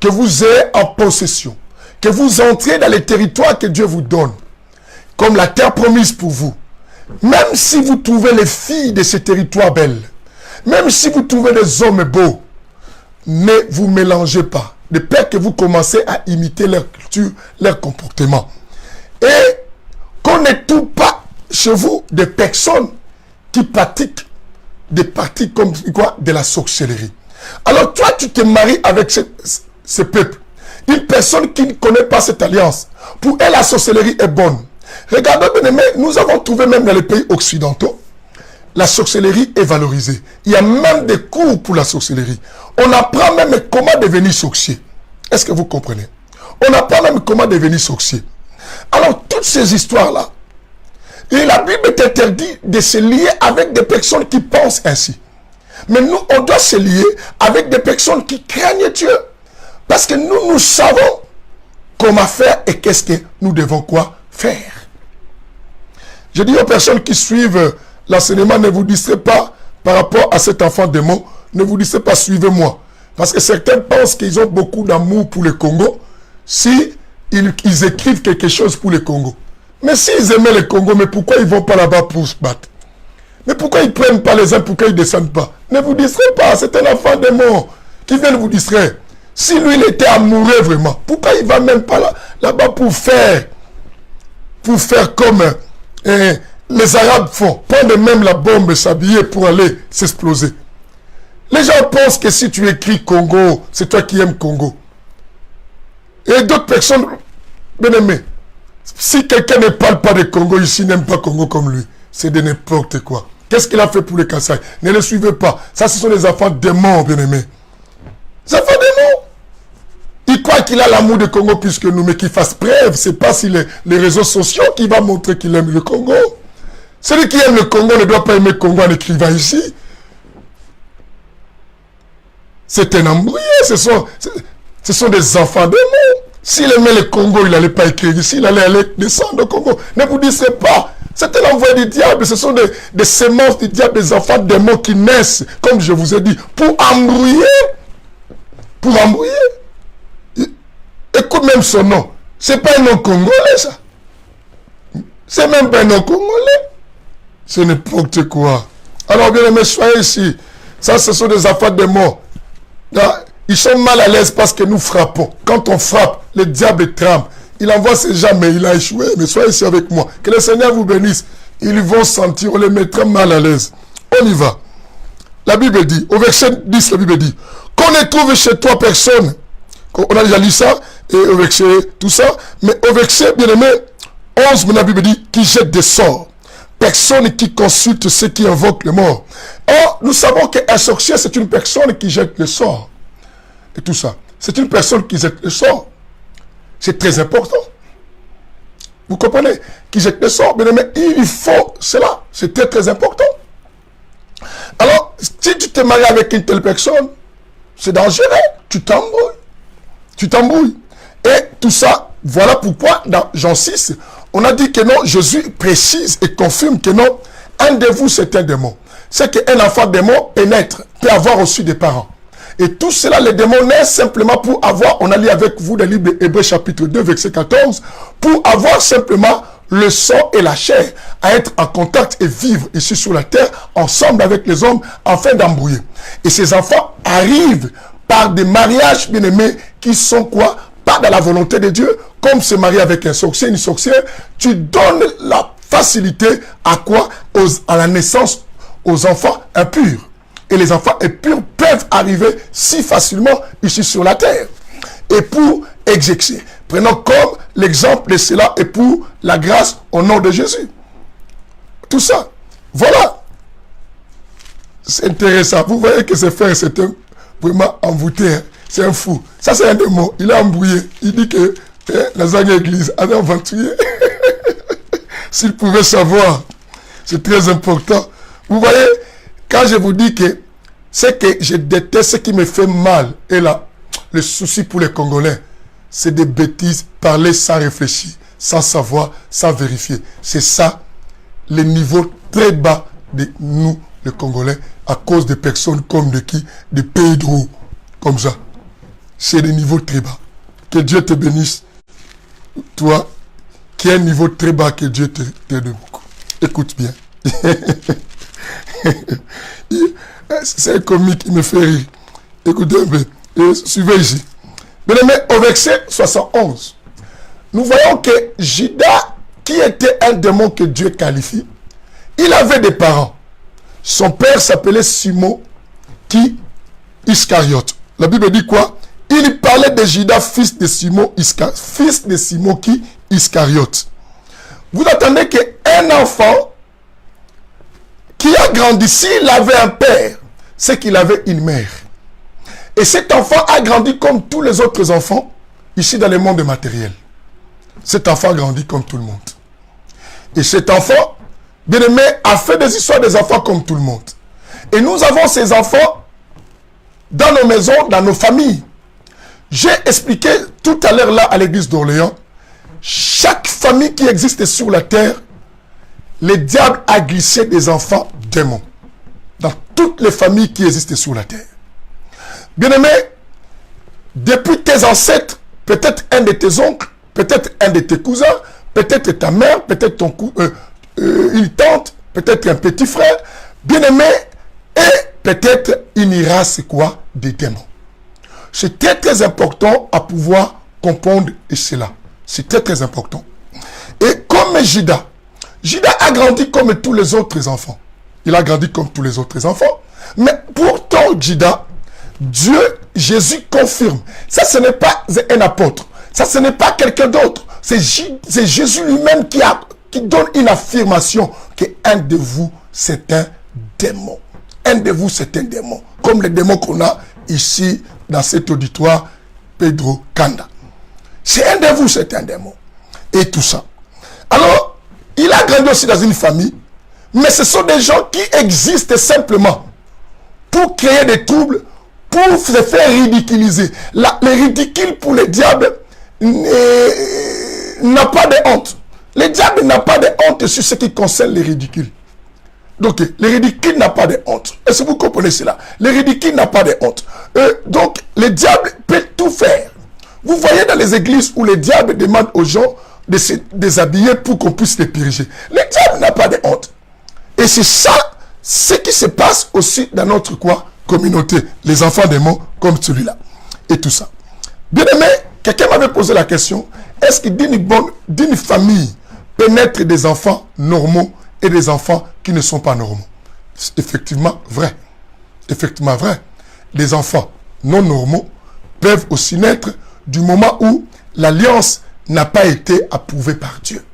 que vous ayez en possession, que vous entrez dans les territoires que Dieu vous donne, comme la terre promise pour vous, même si vous trouvez les filles de ces territoires belles, même si vous trouvez des hommes beaux, ne vous mélangez pas. De peur que vous commencez à imiter leur culture, leur comportement. Et qu'on ne trouve pas chez vous des personnes qui pratiquent des pratiques comme quoi de la sorcellerie. Alors toi, tu te maries avec ce peuple. Une personne qui ne connaît pas cette alliance. Pour elle, la sorcellerie est bonne. Regardez, bien aimé, nous avons trouvé même dans les pays occidentaux, la sorcellerie est valorisée. Il y a même des cours pour la sorcellerie. On apprend même comment devenir sorcier. Est-ce que vous comprenez? On apprend même comment devenir sorcier. Alors, toutes ces histoires-là, et la Bible t'interdit de se lier avec des personnes qui pensent ainsi. Mais nous, on doit se lier avec des personnes qui craignent Dieu. Parce que nous savons comment faire et qu'est-ce que nous devons faire. Je dis aux personnes qui suivent l'enseignement, ne vous distrayez pas par rapport à cet enfant démon. Ne vous distrayez pas, suivez-moi. Parce que certains pensent qu'ils ont beaucoup d'amour pour le Congo si ils écrivent quelque chose pour le Congo. Mais s'ils aimaient le Congo, mais pourquoi ils ne vont pas là-bas pour se battre? Mais pourquoi ils ne prennent pas les uns, pourquoi ils ne descendent pas? Ne vous distrayez pas, c'est un enfant démon qui vient vous distraire. Si lui, il était amoureux vraiment, pourquoi il ne va même pas là-bas pour faire comme les Arabes font, prendre même la bombe et s'habiller pour aller s'exploser. Les gens pensent que si tu écris Congo, c'est toi qui aimes Congo. Et d'autres personnes, bien aimés, si quelqu'un ne parle pas de Congo ici, n'aime pas Congo comme lui, c'est de n'importe quoi. Qu'est-ce qu'il a fait pour les Kassai? Ne le suivez pas. Ça, ce sont des enfants démons, bien aimés. Des enfants démons. Il croit qu'il a l'amour du Congo plus que nous, mais qu'il fasse preuve. C'est pas si les réseaux sociaux qui va montrer qu'il aime le Congo. Celui qui aime le Congo ne doit pas aimer le Congo en écrivant ici. C'est un embrouillé. Ce sont des enfants démons. S'il aimait le Congo, il n'allait pas écrire ici. Il allait descendre au Congo. Ne vous distrayez pas. C'est un envoi du diable. Ce sont des semences du diable, des enfants démons qui naissent, comme je vous ai dit, pour embrouiller. Pour embrouiller. Écoute même son nom. C'est pas un nom congolais, ça. C'est même pas un nom congolais. C'est n'importe quoi. Alors, bien aimés, soyez ici. Ça, ce sont des enfants démons. Ils sont mal à l'aise parce que nous frappons. Quand on frappe, le diable tremble. Il envoie ses gens, mais il a échoué. Mais soyez ici avec moi. Que le Seigneur vous bénisse. Ils vont sentir, on les mettra mal à l'aise. On y va. La Bible dit, au verset 10, la Bible dit, qu'on ne trouve chez toi personne. On a déjà lu ça, et au verset, tout ça. Mais au verset, bien aimé, 11, la Bible dit, qui jette des sorts. Personne qui consulte ceux qui invoquent le mort. Or, nous savons qu'un sorcier, c'est une personne qui jette le sort. Et tout ça. C'est une personne qui jette le sort. C'est très important. Vous comprenez? Qui jette le sort. Mais il faut cela. C'est très, très important. Alors, si tu te maries avec une telle personne, c'est dangereux. Tu t'embrouilles. Tu t'embrouilles. Et tout ça, voilà pourquoi dans Jean 6, on a dit que non, Jésus précise et confirme que non, un de vous c'est un démon. C'est qu'un enfant démon pénètre, peut avoir reçu des parents. Et tout cela, les démons naissent simplement pour avoir, on a lu avec vous le livre d'Hébreux chapitre 2, verset 14, pour avoir simplement le sang et la chair, à être en contact et vivre ici sur la terre, ensemble avec les hommes, afin d'embrouiller. Et ces enfants arrivent par des mariages, bien aimés, qui sont quoi? Pas dans la volonté de Dieu, comme se marier avec un sorcier, une sorcière, tu donnes la facilité à quoi? À la naissance aux enfants impurs. Et les enfants impurs peuvent arriver si facilement ici sur la terre. et pour exercer. Prenons comme l'exemple de cela et pour la grâce au nom de Jésus. Tout ça. Voilà. C'est intéressant. Vous voyez que ce frère, c'est un vraiment envoûté. Hein. C'est un fou. Ça, c'est un démon. Il est embrouillé. Il dit que la Zagne Église a aventurier. S'il pouvait savoir, c'est très important. Vous voyez, quand je vous dis que c'est que je déteste ce qui me fait mal, et là, le souci pour les Congolais, c'est des bêtises, parler sans réfléchir, sans savoir, sans vérifier. C'est ça, le niveau très bas de nous, les Congolais, à cause de personnes comme de qui? De Pedro, comme ça. C'est des niveaux très bas. Que Dieu te bénisse. Toi, qui a un niveau très bas, que Dieu t'aide beaucoup. Écoute bien. C'est un comique, il me fait rire. Écoutez un peu. Et suivez ici. Bien aimé, au verset 71, nous voyons que Judas, qui était un démon que Dieu qualifie, il avait des parents. Son père s'appelait Simon, qui Iscariote. La Bible dit quoi? Il parlait de Judas, fils de Simon, fils de Simon qui Iscariote. Vous attendez qu'un enfant qui a grandi, s'il avait un père, c'est qu'il avait une mère. Et cet enfant a grandi comme tous les autres enfants, ici dans le monde matériel. Cet enfant a grandi comme tout le monde. Et cet enfant, bien aimé, a fait des histoires des enfants comme tout le monde. Et nous avons ces enfants dans nos maisons, dans nos familles. J'ai expliqué tout à l'heure là à l'église d'Orléans, chaque famille qui existe sur la terre, le diable a glissé des enfants démons. Dans toutes les familles qui existent sur la terre. Bien-aimé, depuis tes ancêtres, peut-être un de tes oncles, peut-être un de tes cousins, peut-être ta mère, peut-être une tante, peut-être un petit frère, bien-aimé, et peut-être une race quoi? Des démons. C'est très très important à pouvoir comprendre cela. C'est très très important. Et comme Judas a grandi comme tous les autres enfants. Il a grandi comme tous les autres enfants. Mais pourtant, Judas, Jésus confirme. Ça, ce n'est pas un apôtre. Ça, ce n'est pas quelqu'un d'autre. C'est Jésus lui-même qui donne une affirmation qu'un de vous, c'est un démon. Un de vous, c'est un démon. Comme les démons qu'on a ici, dans cet auditoire, Pedro Kanda. C'est un de vous, c'est un démon. Et tout ça. Alors, il a grandi aussi dans une famille, mais ce sont des gens qui existent simplement pour créer des troubles, pour se faire ridiculiser. Le ridicule pour le diable n'a pas de honte. Le diable n'a pas de honte sur ce qui concerne les ridicules. Donc, le ridicule n'a pas de honte. Est-ce que vous comprenez cela? Le ridicule n'a pas de honte. Donc, le diable peut tout faire. Vous voyez dans les églises où le diable demande aux gens de se déshabiller pour qu'on puisse les puriger. Le diable n'a pas de honte. Et c'est ça, ce qui se passe aussi dans notre communauté. Les enfants démons comme celui-là. Et tout ça. Bien aimé, quelqu'un m'avait posé la question, est-ce que d'une famille peut naître des enfants normaux et des enfants qui ne sont pas normaux? C'est effectivement vrai. Effectivement vrai. Les enfants non normaux peuvent aussi naître du moment où l'alliance n'a pas été approuvée par Dieu.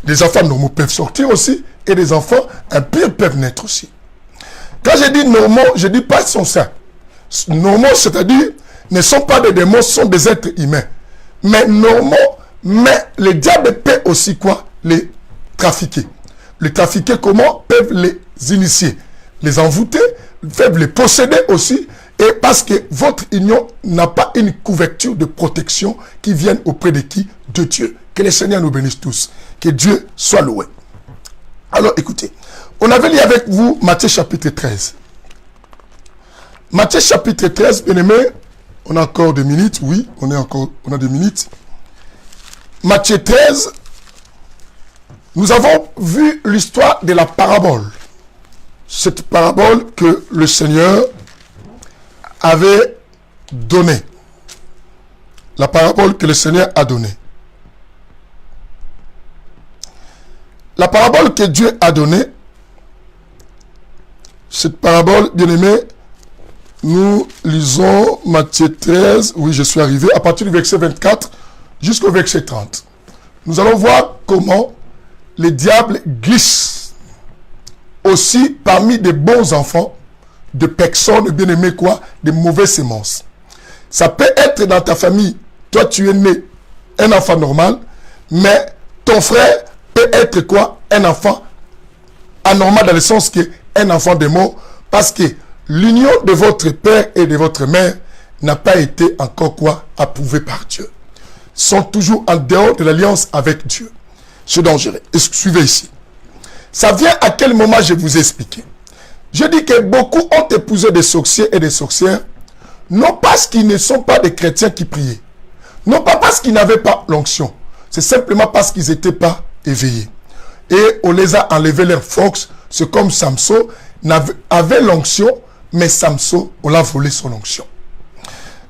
Les enfants normaux peuvent sortir aussi et les enfants impurs peuvent naître aussi. Quand je dis normaux, je ne dis pas qu'ils sont saints. Normaux, c'est-à-dire, ne sont pas des démons, sont des êtres humains. Mais normaux, mais le diable peut aussi les trafiquer. Les trafiquer comment? Peuvent les initier, les envoûter, peuvent les posséder aussi. Et parce que votre union n'a pas une couverture de protection qui vienne auprès de qui? De Dieu. Que le Seigneur nous bénisse tous. Que Dieu soit loué. Alors écoutez, on avait lu avec vous Matthieu chapitre 13. Matthieu chapitre 13, bien aimé, on a encore 2 minutes, oui, on a 2 minutes. Matthieu 13, nous avons vu l'histoire de la parabole. Cette parabole que le Seigneur avait donnée. La parabole que le Seigneur a donnée. La parabole que Dieu a donnée, cette parabole, bien aimé, Nous lisons Matthieu 13, oui, je suis arrivé, à partir du verset 24 jusqu'au verset 30. Nous allons voir comment le diable glisse aussi parmi des bons enfants, de personnes bien-aimées, quoi, de mauvaises semences. Ça peut être dans ta famille, toi tu es né un enfant normal, mais ton frère peut être quoi? Un enfant anormal dans le sens qu'un enfant démon, parce que l'union de votre père et de votre mère n'a pas été encore quoi? Approuvée par Dieu. Ils sont toujours en dehors de l'alliance avec Dieu. C'est dangereux. Suivez ici. Ça vient à quel moment je vous ai expliqué? Je dis que beaucoup ont épousé des sorciers et des sorcières, non parce qu'ils ne sont pas des chrétiens qui priaient, non pas parce qu'ils n'avaient pas l'onction, c'est simplement parce qu'ils n'étaient pas éveillés. Et on les a enlevé leur force. C'est comme Samson avait l'onction, mais Samson, on l'a volé son onction.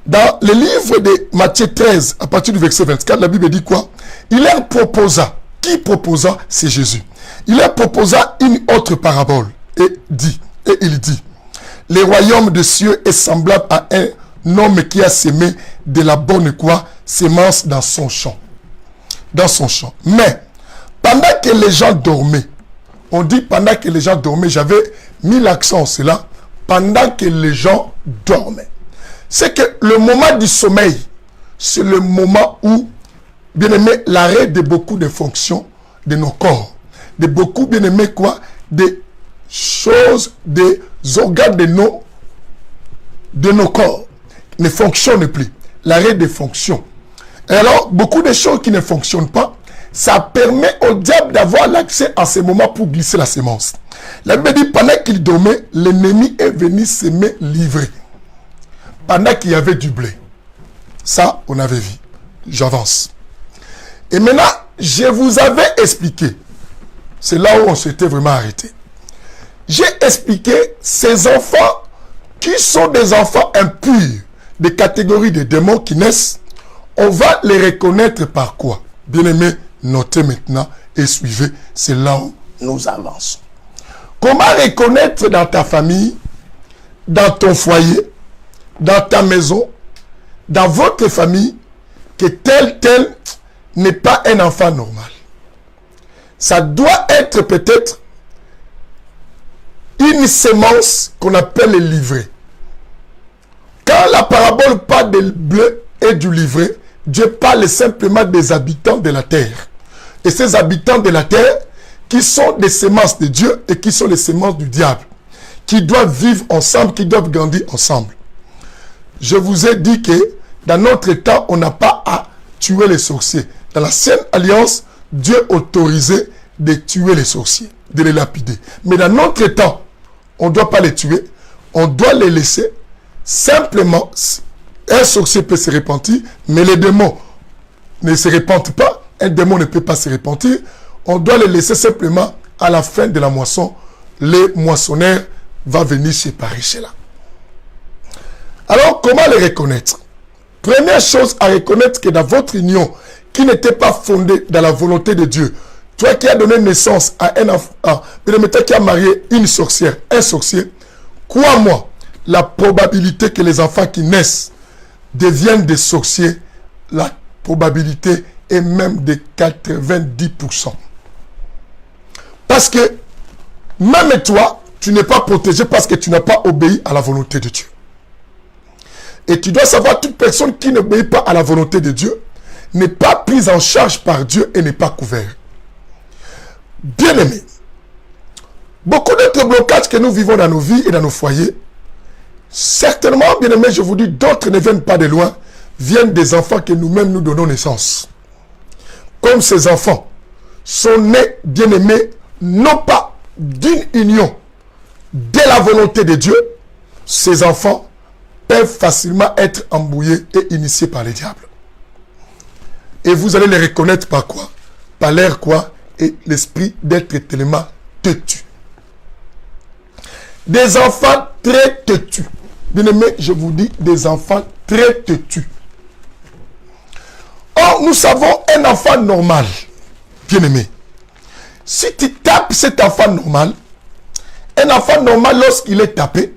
Dans le livre de Matthieu 13, à partir du verset 24, la Bible dit quoi? Il leur proposa. Qui proposa? C'est Jésus. Il leur proposa une autre parabole et il dit, le royaume des cieux est semblable à un homme qui a semé de la bonne quoi? Sémence dans son champ. Dans son champ. Mais, pendant que les gens dormaient, on dit pendant que les gens dormaient, j'avais mis l'accent sur cela, pendant que les gens dormaient. C'est que le moment du sommeil, c'est le moment où, bien aimé, l'arrêt de beaucoup de fonctions de nos corps, de beaucoup, bien aimé, quoi, des choses, des organes de nos corps ne fonctionnent plus. L'arrêt des fonctions. Et alors, beaucoup de choses qui ne fonctionnent pas, ça permet au diable d'avoir l'accès à ces moments pour glisser la sémence. La Bible dit, pendant qu'il dormait, l'ennemi est venu s'aimer livrer. Pendant qu'il y avait du blé. Ça, on avait vu. J'avance. Et maintenant, je vous avais expliqué. C'est là où on s'était vraiment arrêté. J'ai expliqué ces enfants qui sont des enfants impurs, des catégories de démons qui naissent. On va les reconnaître par quoi? Bien-aimés, notez maintenant et suivez. C'est là où nous avançons. Comment reconnaître dans ta famille, dans ton foyer, dans ta maison, dans votre famille, que tel n'est pas un enfant normal? Ça doit être peut-être une sémence qu'on appelle le livret. Quand la parabole parle du bleu et du livret, Dieu parle simplement des habitants de la terre. Et ces habitants de la terre, qui sont des semences de Dieu et qui sont les semences du diable, qui doivent vivre ensemble, qui doivent grandir ensemble. Je vous ai dit que dans notre temps, on n'a pas à tuer les sorciers. Dans l'ancienne alliance, Dieu autorisait de tuer les sorciers, de les lapider. Mais dans notre temps, on ne doit pas les tuer, on doit les laisser simplement. Un sorcier peut se repentir, mais les démons ne se repentent pas. Un démon ne peut pas se repentir. On doit les laisser simplement à la fin de la moisson. Les moissonneurs vont venir séparer cela. Alors, comment les reconnaître? Première chose à reconnaître, que dans votre union qui n'était pas fondée dans la volonté de Dieu, toi qui as donné naissance à un enfant, qui a marié une sorcière, un sorcier, crois-moi, la probabilité que les enfants qui naissent deviennent des sorciers, la probabilité est même de 90%. Parce que même toi, tu n'es pas protégé parce que tu n'as pas obéi à la volonté de Dieu. Et tu dois savoir, toute personne qui n'obéit pas à la volonté de Dieu n'est pas prise en charge par Dieu et n'est pas couvert. Bien aimé, beaucoup d'autres blocages que nous vivons dans nos vies et dans nos foyers, certainement, bien aimé, je vous dis, d'autres ne viennent pas de loin, viennent des enfants que nous-mêmes nous donnons naissance. Comme ces enfants sont nés, bien aimés, non pas d'une union de la volonté de Dieu, ces enfants peuvent facilement être embrouillés et initiés par les diables. Et vous allez les reconnaître par quoi? Par l'air quoi? Et l'esprit d'être tellement têtu. Des enfants très têtus. Bien aimé, je vous dis, des enfants très têtus. Or, nous savons un enfant normal, bien aimé. Si tu tapes cet enfant normal, lorsqu'il est tapé,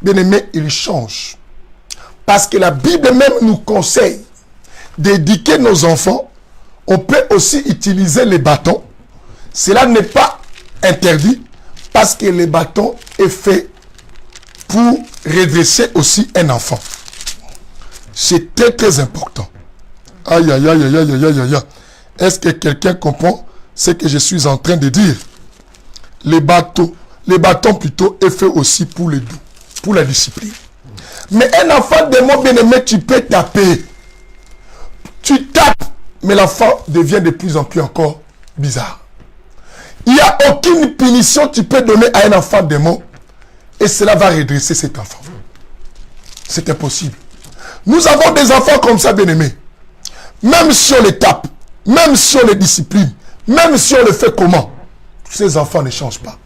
bien-aimé, il change. Parce que la Bible même nous conseille d'éduquer nos enfants. On peut aussi utiliser les bâtons. Cela n'est pas interdit parce que les bâtons est fait pour redresser aussi un enfant. C'est très très important. Aïe aïe aïe aïe aïe aïe aïe. Est-ce que quelqu'un comprend ce que je suis en train de dire? Les bâtons plutôt est fait aussi pour le doux, pour la discipline. Mais un enfant de mon bien-aimé, tu peux taper. Tu tapes, mais l'enfant devient de plus en plus encore bizarre. Il n'y a aucune punition que tu peux donner à un enfant démon et cela va redresser cet enfant. C'est impossible. Nous avons des enfants comme ça, bien-aimés. Même si on les tape, même si on les discipline, même si on les fait comment, ces enfants ne changent pas.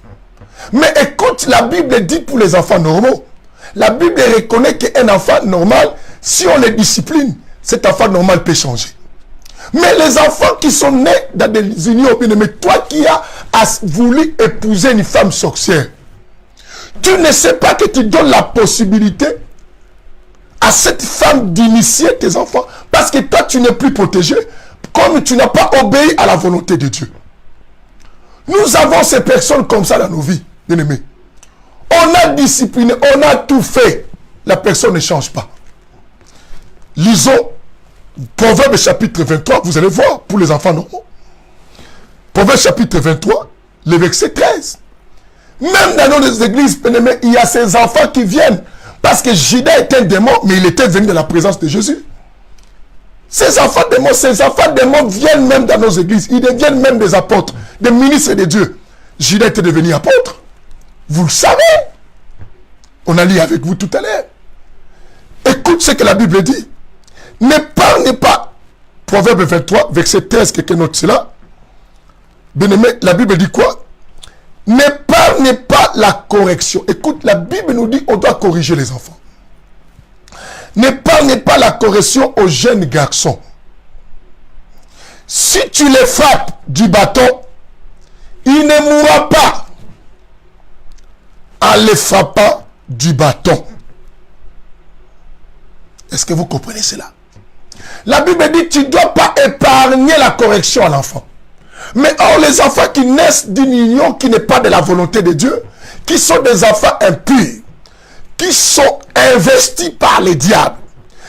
Mais écoute, la Bible dit pour les enfants normaux, la Bible reconnaît qu'un enfant normal, si on les discipline, cet enfant normal peut changer. Mais les enfants qui sont nés dans des unions, mais toi qui as voulu épouser une femme sorcière, tu ne sais pas que tu donnes la possibilité à cette femme d'initier tes enfants. Parce que toi, tu n'es plus protégé, comme tu n'as pas obéi à la volonté de Dieu. Nous avons ces personnes comme ça dans nos vies, bien-aimés. On a discipliné, on a tout fait. La personne ne change pas. Lisons Proverbe chapitre 23, vous allez voir, pour les enfants normaux. Proverbe chapitre 23, le verset 13. Même dans nos églises, bien-aimés, il y a ces enfants qui viennent. Parce que Judas était un démon, mais il était venu de la présence de Jésus. Ces enfants démons viennent même dans nos églises. Ils deviennent même des apôtres, des ministres de Dieu. Judas était devenu apôtre. Vous le savez. On a lu avec vous tout à l'heure. Écoute ce que la Bible dit. N'épargne pas. Proverbe 23, verset 13, quelqu'un note cela. Bien-aimé, la Bible dit quoi? N'épargne pas la correction. Écoute, la Bible nous dit qu'on doit corriger les enfants. N'épargne pas la correction aux jeunes garçons. Si tu les frappes du bâton, il ne mourra pas en les frappant du bâton. Est-ce que vous comprenez cela? La Bible dit que tu ne dois pas épargner la correction à l'enfant. Mais or, les enfants qui naissent d'une union qui n'est pas de la volonté de Dieu, qui sont des enfants impurs, qui sont investis par les diables.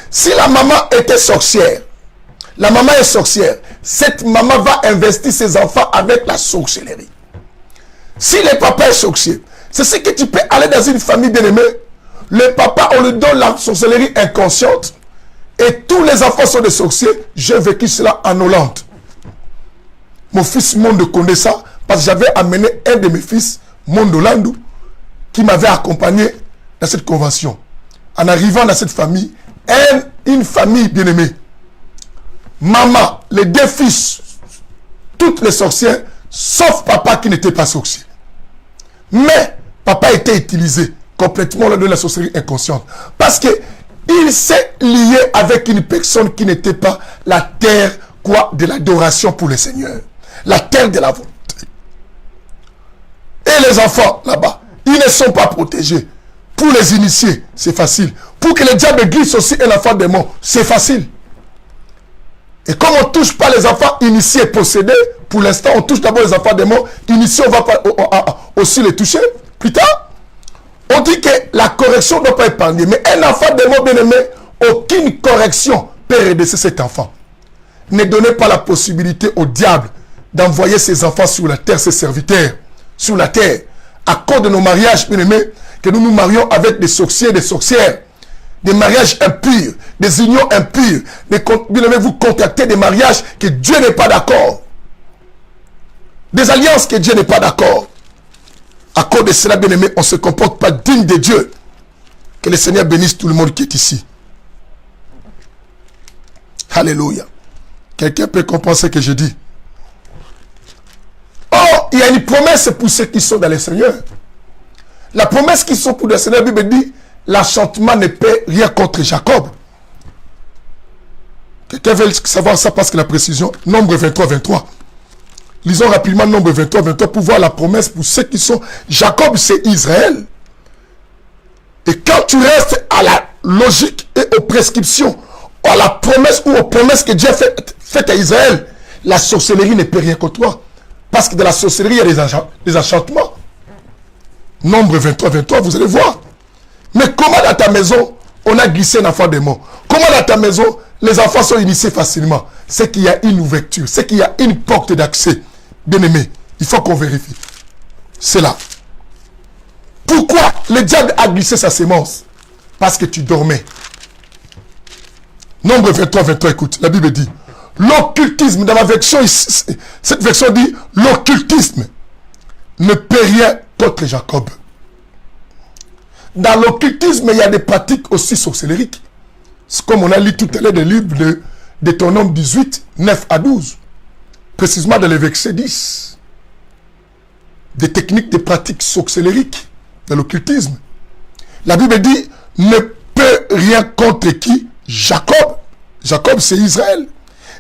Si la maman était sorcière, la maman est sorcière, cette maman va investir ses enfants avec la sorcellerie. Si le papa est sorcier, c'est ce que tu peux aller dans une famille bien-aimée. Le papa, on lui donne la sorcellerie inconsciente et tous les enfants sont des sorciers. J'ai vécu cela en Hollande. Mon fils Monde connaît ça parce que j'avais amené un de mes fils, Monde Hollande, qui m'avait accompagné dans cette convention. En arrivant dans cette famille, une famille bien-aimée, maman, les deux fils, toutes les sorcières, sauf papa qui n'était pas sorcier. Mais papa était utilisé complètement lors de la sorcellerie inconsciente. Parce que il s'est lié avec une personne qui n'était pas la terre de l'adoration pour le Seigneur. La terre de la volonté. Et les enfants là-bas, ils ne sont pas protégés. Pour les initier, c'est facile. Pour que le diable glisse aussi un enfant démon, c'est facile. Et comme on ne touche pas les enfants initiés et possédés, pour l'instant, on touche d'abord les enfants démons. Initiés, on va pas, aussi les toucher. Plus tard, on dit que la correction ne doit pas épargner. Mais un enfant démon bien-aimé, aucune correction peut redresser cet enfant. Ne donnez pas la possibilité au diable d'envoyer ses enfants sur la terre, ses serviteurs, sur la terre. À cause de nos mariages, bien-aimés, que nous nous marions avec des sorciers et des sorcières, des mariages impurs, des unions impures, bien-aimés, vous contractez des mariages que Dieu n'est pas d'accord. Des alliances que Dieu n'est pas d'accord. À cause de cela, bien-aimés, on ne se comporte pas digne de Dieu. Que le Seigneur bénisse tout le monde qui est ici. Alléluia. Quelqu'un peut comprendre ce que je dis? Oh, il y a une promesse pour ceux qui sont dans le Seigneur. La promesse qui sont pour le Seigneur, la Bible dit, l'enchantement ne peut rien contre Jacob. Quelqu'un veut savoir ça parce que la précision, Nombre 23, 23. Lisons rapidement Nombre 23, 23 pour voir la promesse pour ceux qui sont... Jacob, c'est Israël. Et quand tu restes à la logique et aux prescriptions, à la promesse ou aux promesses que Dieu a faites à Israël, la sorcellerie ne peut rien contre toi. Parce que dans la sorcellerie, il y a des enchantements. Nombre 23, 23, vous allez voir. Mais comment dans ta maison, on a glissé un enfant démon? Comment dans ta maison, les enfants sont initiés facilement? C'est qu'il y a une ouverture, c'est qu'il y a une porte d'accès. Bien aimé, il faut qu'on vérifie. C'est là. Pourquoi le diable a glissé sa sémence? Parce que tu dormais. Nombre 23, 23, écoute, la Bible dit, l'occultisme, dans la version, cette version dit, l'occultisme ne peut rien contre Jacob. Dans l'occultisme, il y a des pratiques aussi sorcellériques. C'est comme on a lu tout à l'heure des livres de Deutéronome 18, 9 à 12. Précisément dans le verset 10. Des techniques, des pratiques sorcellériques dans l'occultisme. La Bible dit, ne peut rien contre qui? Jacob. Jacob, c'est Israël.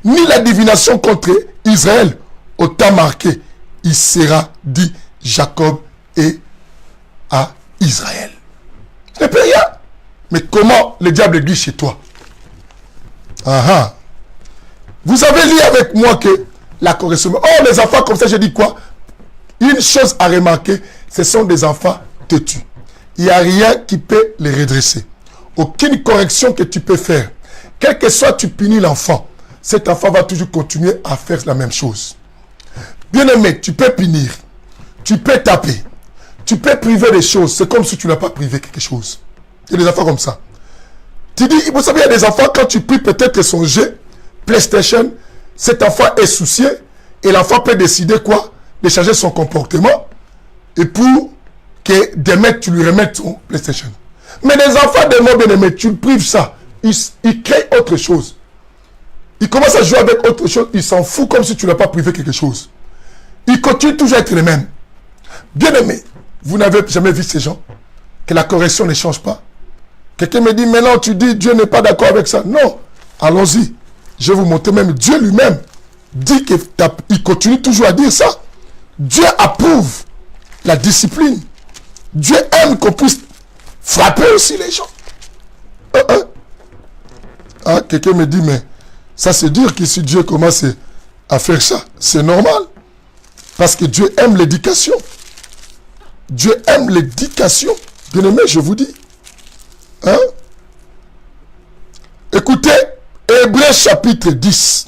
Ni la divination contre Israël. Au temps marqué, il sera dit Jacob et à Israël. Ne peut rien. Mais comment le diable glisse chez toi? Vous avez lu avec moi que la correction. Oh, les enfants comme ça, je dis quoi? Une chose à remarquer, ce sont des enfants têtus. Il n'y a rien qui peut les redresser. Aucune correction que tu peux faire. Quel que soit tu punis l'enfant, cet enfant va toujours continuer à faire la même chose. Bien aimé, tu peux punir. Tu peux taper. Tu peux priver des choses. C'est comme si tu n'as pas privé quelque chose. Il y a des enfants comme ça. Tu dis, vous savez, il y a des enfants, quand tu pries peut-être son jeu, PlayStation, cet enfant est soucié et l'enfant peut décider quoi? De changer son comportement et pour que demain tu lui remettes son PlayStation. Mais les enfants de moi bien aimés, tu le prives ça. Ils créent autre chose. Ils commencent à jouer avec autre chose. Ils s'en foutent comme si tu n'as pas privé quelque chose. Ils continuent toujours à être les mêmes. Bien aimé, vous n'avez jamais vu ces gens? Que la correction ne change pas? Quelqu'un me dit, mais non, tu dis Dieu n'est pas d'accord avec ça. Non, allons-y. Je vais vous montrer même Dieu lui-même dit qu'il continue toujours à dire ça. Dieu approuve la discipline. Dieu aime qu'on puisse frapper aussi les gens. Quelqu'un me dit, mais ça c'est dur que si Dieu commence à faire ça, c'est normal. Parce que Dieu aime l'éducation. Dieu aime l'éducation. Bien aimé, je vous dis. Écoutez, Hébreux chapitre 10.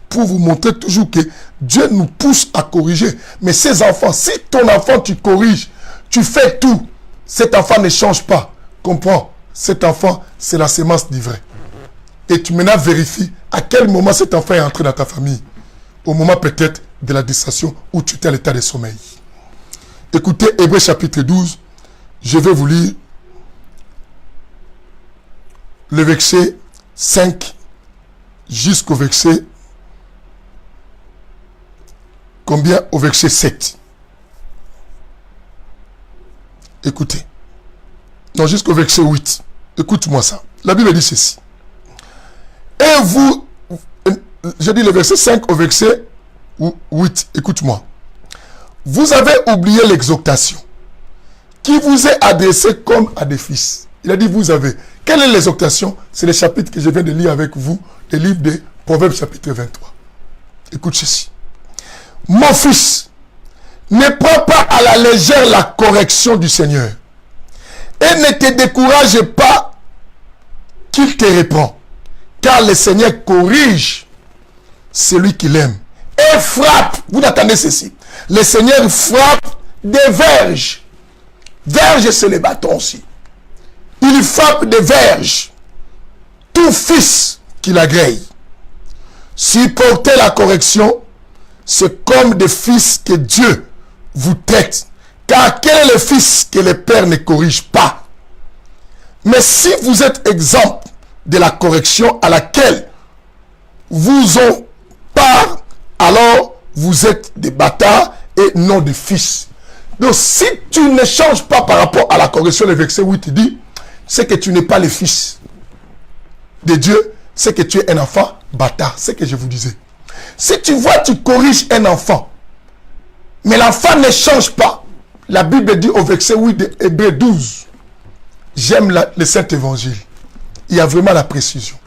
Pour vous montrer toujours que Dieu nous pousse à corriger. Mais ces enfants, si ton enfant tu corriges, tu fais tout, cet enfant ne change pas. Comprends? Cet enfant, c'est la sémence d'ivraie. Et tu maintenant vérifies à quel moment cet enfant est entré dans ta famille. Au moment peut-être de la distraction où tu es à l'état de sommeil. Écoutez, Hébreux chapitre 12, je vais vous lire le verset 5 jusqu'au verset combien? Au verset 7. Écoutez. Non, jusqu'au verset 8. Écoute-moi ça. La Bible dit ceci. Et vous, je dis le verset 5 au verset 8. Écoute-moi. Vous avez oublié l'exhortation qui vous est adressée comme à des fils. Il a dit vous avez. Quelle est l'exhortation? C'est le chapitre que je viens de lire avec vous, le livre de Proverbes chapitre 23. Écoute ceci. Mon fils, ne prends pas à la légère la correction du Seigneur et ne te décourage pas qu'il te reprend, car le Seigneur corrige celui qu'il aime et frappe. Vous attendez ceci. Le Seigneur frappe des verges. Verges, c'est les bâtons aussi. Il frappe des verges. Tout fils qu'il agrée. Supportez la correction, c'est comme des fils que Dieu vous traite. Car quel est le fils que le père ne corrige pas? Mais si vous êtes exempt de la correction à laquelle vous ont part, alors vous êtes des bâtards et non des fils. Donc si tu ne changes pas par rapport à la correction, le verset 8 dit, c'est que tu n'es pas le fils de Dieu, c'est que tu es un enfant bâtard. C'est ce que je vous disais. Si tu vois, tu corriges un enfant, mais l'enfant ne change pas, La Bible dit au verset 8 de Hébreux 12, j'aime le Saint-Évangile. Il y a vraiment la précision.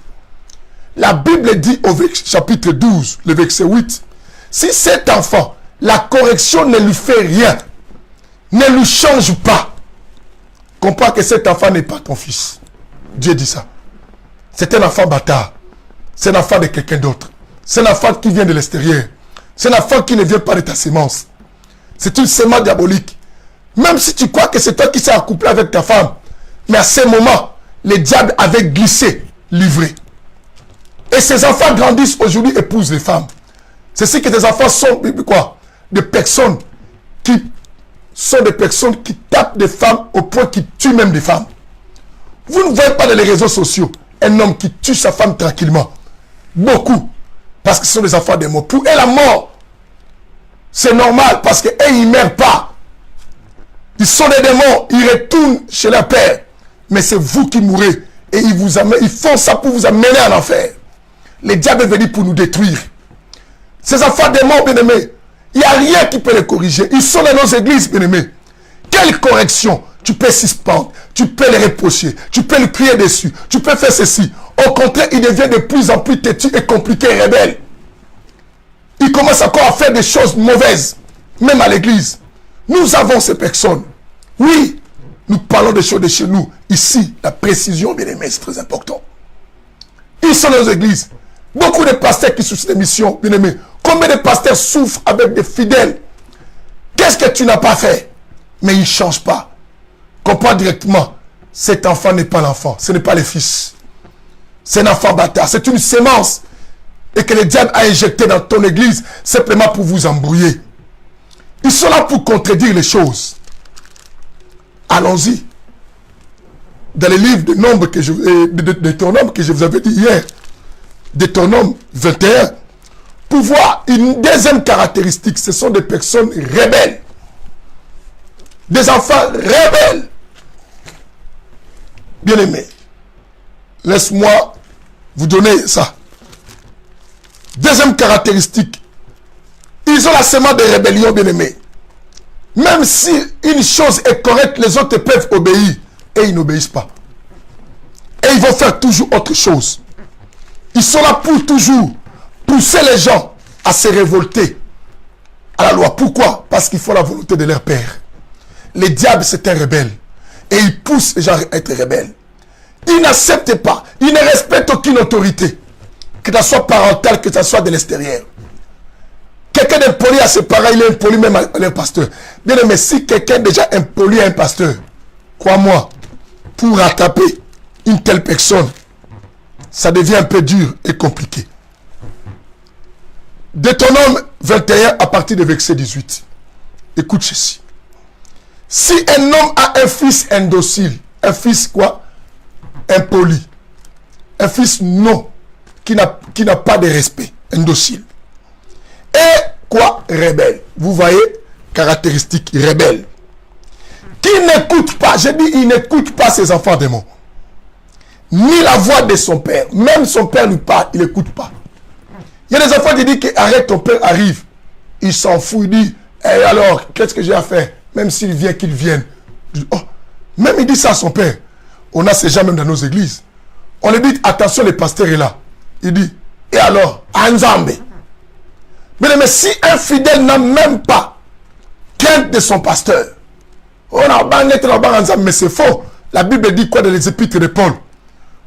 La Bible dit au chapitre 12, le verset 8, si cet enfant, la correction ne lui fait rien, ne lui change pas, comprends que cet enfant n'est pas ton fils. Dieu dit ça. C'est un enfant bâtard. C'est un enfant de quelqu'un d'autre. C'est un enfant qui vient de l'extérieur. C'est un enfant qui ne vient pas de ta sémence. C'est une sémence diabolique. Même si tu crois que c'est toi qui s'est accouplé avec ta femme, mais à ce moment, le diable avait glissé, livré. Et ces enfants grandissent aujourd'hui, épousent les femmes. C'est ce que tes enfants sont, quoi? Des personnes qui tapent des femmes au point qu'ils tuent même des femmes. Vous ne voyez pas dans les réseaux sociaux un homme qui tue sa femme tranquillement. Beaucoup. Parce que ce sont des enfants des morts. Pour eux, la mort, c'est normal parce qu'eux, ils ne meurent pas. Ils sont des démons. Ils retournent chez leur père. Mais c'est vous qui mourrez. Et ils font ça pour vous amener en enfer. Le diable est venu pour nous détruire. Ces enfants des morts, bien-aimés, il n'y a rien qui peut les corriger. Ils sont dans nos églises, bien-aimés. Quelle correction? Tu peux suspendre, tu peux les reprocher, tu peux lui crier dessus, tu peux faire ceci. Au contraire, il devient de plus en plus têtu et compliqué et rebelle. Il commence encore à faire des choses mauvaises, même à l'église. Nous avons ces personnes. Oui, nous parlons des choses de chez nous. Ici, la précision, bien aimé, c'est très important. Ils sont dans nos églises. Beaucoup de pasteurs qui souffrent des missions, bien aimé. Combien de pasteurs souffrent avec des fidèles? Qu'est-ce que tu n'as pas fait? Mais ils ne changent pas. Comprends directement, cet enfant n'est pas l'enfant, ce n'est pas le fils. C'est un enfant bâtard, c'est une sémence. Et que le diable a injecté dans ton église simplement pour vous embrouiller. Ils sont là pour contredire les choses. Allons-y. Dans les livres de Nombres que Deutéronome que je vous avais dit hier, Deutéronome 21, pour voir une deuxième caractéristique, ce sont des personnes rebelles. Des enfants rebelles. Bien-aimés, laisse-moi vous donner ça. Deuxième caractéristique, ils ont la sémence de rébellion, bien-aimés. Même si une chose est correcte, les autres peuvent obéir. Et ils n'obéissent pas. Et ils vont faire toujours autre chose. Ils sont là pour toujours pousser les gens à se révolter à la loi. Pourquoi? Parce qu'ils font la volonté de leur père. Le diable, c'est un rebelle. Et il pousse les gens à être rebelles. Il n'accepte pas, il ne respecte aucune autorité. Que ça soit parentale, que ça soit de l'extérieur. Quelqu'un d'impoli à ses parents, il est impoli même à leur pasteur. Bien aimé, si quelqu'un déjà impoli à un pasteur, crois-moi, pour rattraper une telle personne, ça devient un peu dur et compliqué. Deutéronome 21 à partir du verset 18. Écoute ceci. Si un homme a un fils indocile, un fils quoi? Impoli, un fils non, qui n'a pas de respect, indocile. Et quoi? Rebelle. Vous voyez, caractéristique, rebelle. Qui n'écoute pas, je dis, il n'écoute pas ses enfants démons. Ni la voix de son père. Même son père lui parle, il n'écoute pas. Il y a des enfants qui disent que arrête, ton père arrive. Il s'en fout, il dit, eh, alors, qu'est-ce que j'ai à faire? Même s'il vient, qu'il vienne. Oh. Même il dit ça à son père. On a ces gens même dans nos églises. On lui dit, attention, le pasteur est là. Il dit, et alors, Anzambe. Mais si un fidèle n'a même pas crainte de son pasteur, mais c'est faux. La Bible dit quoi dans les épîtres de Paul?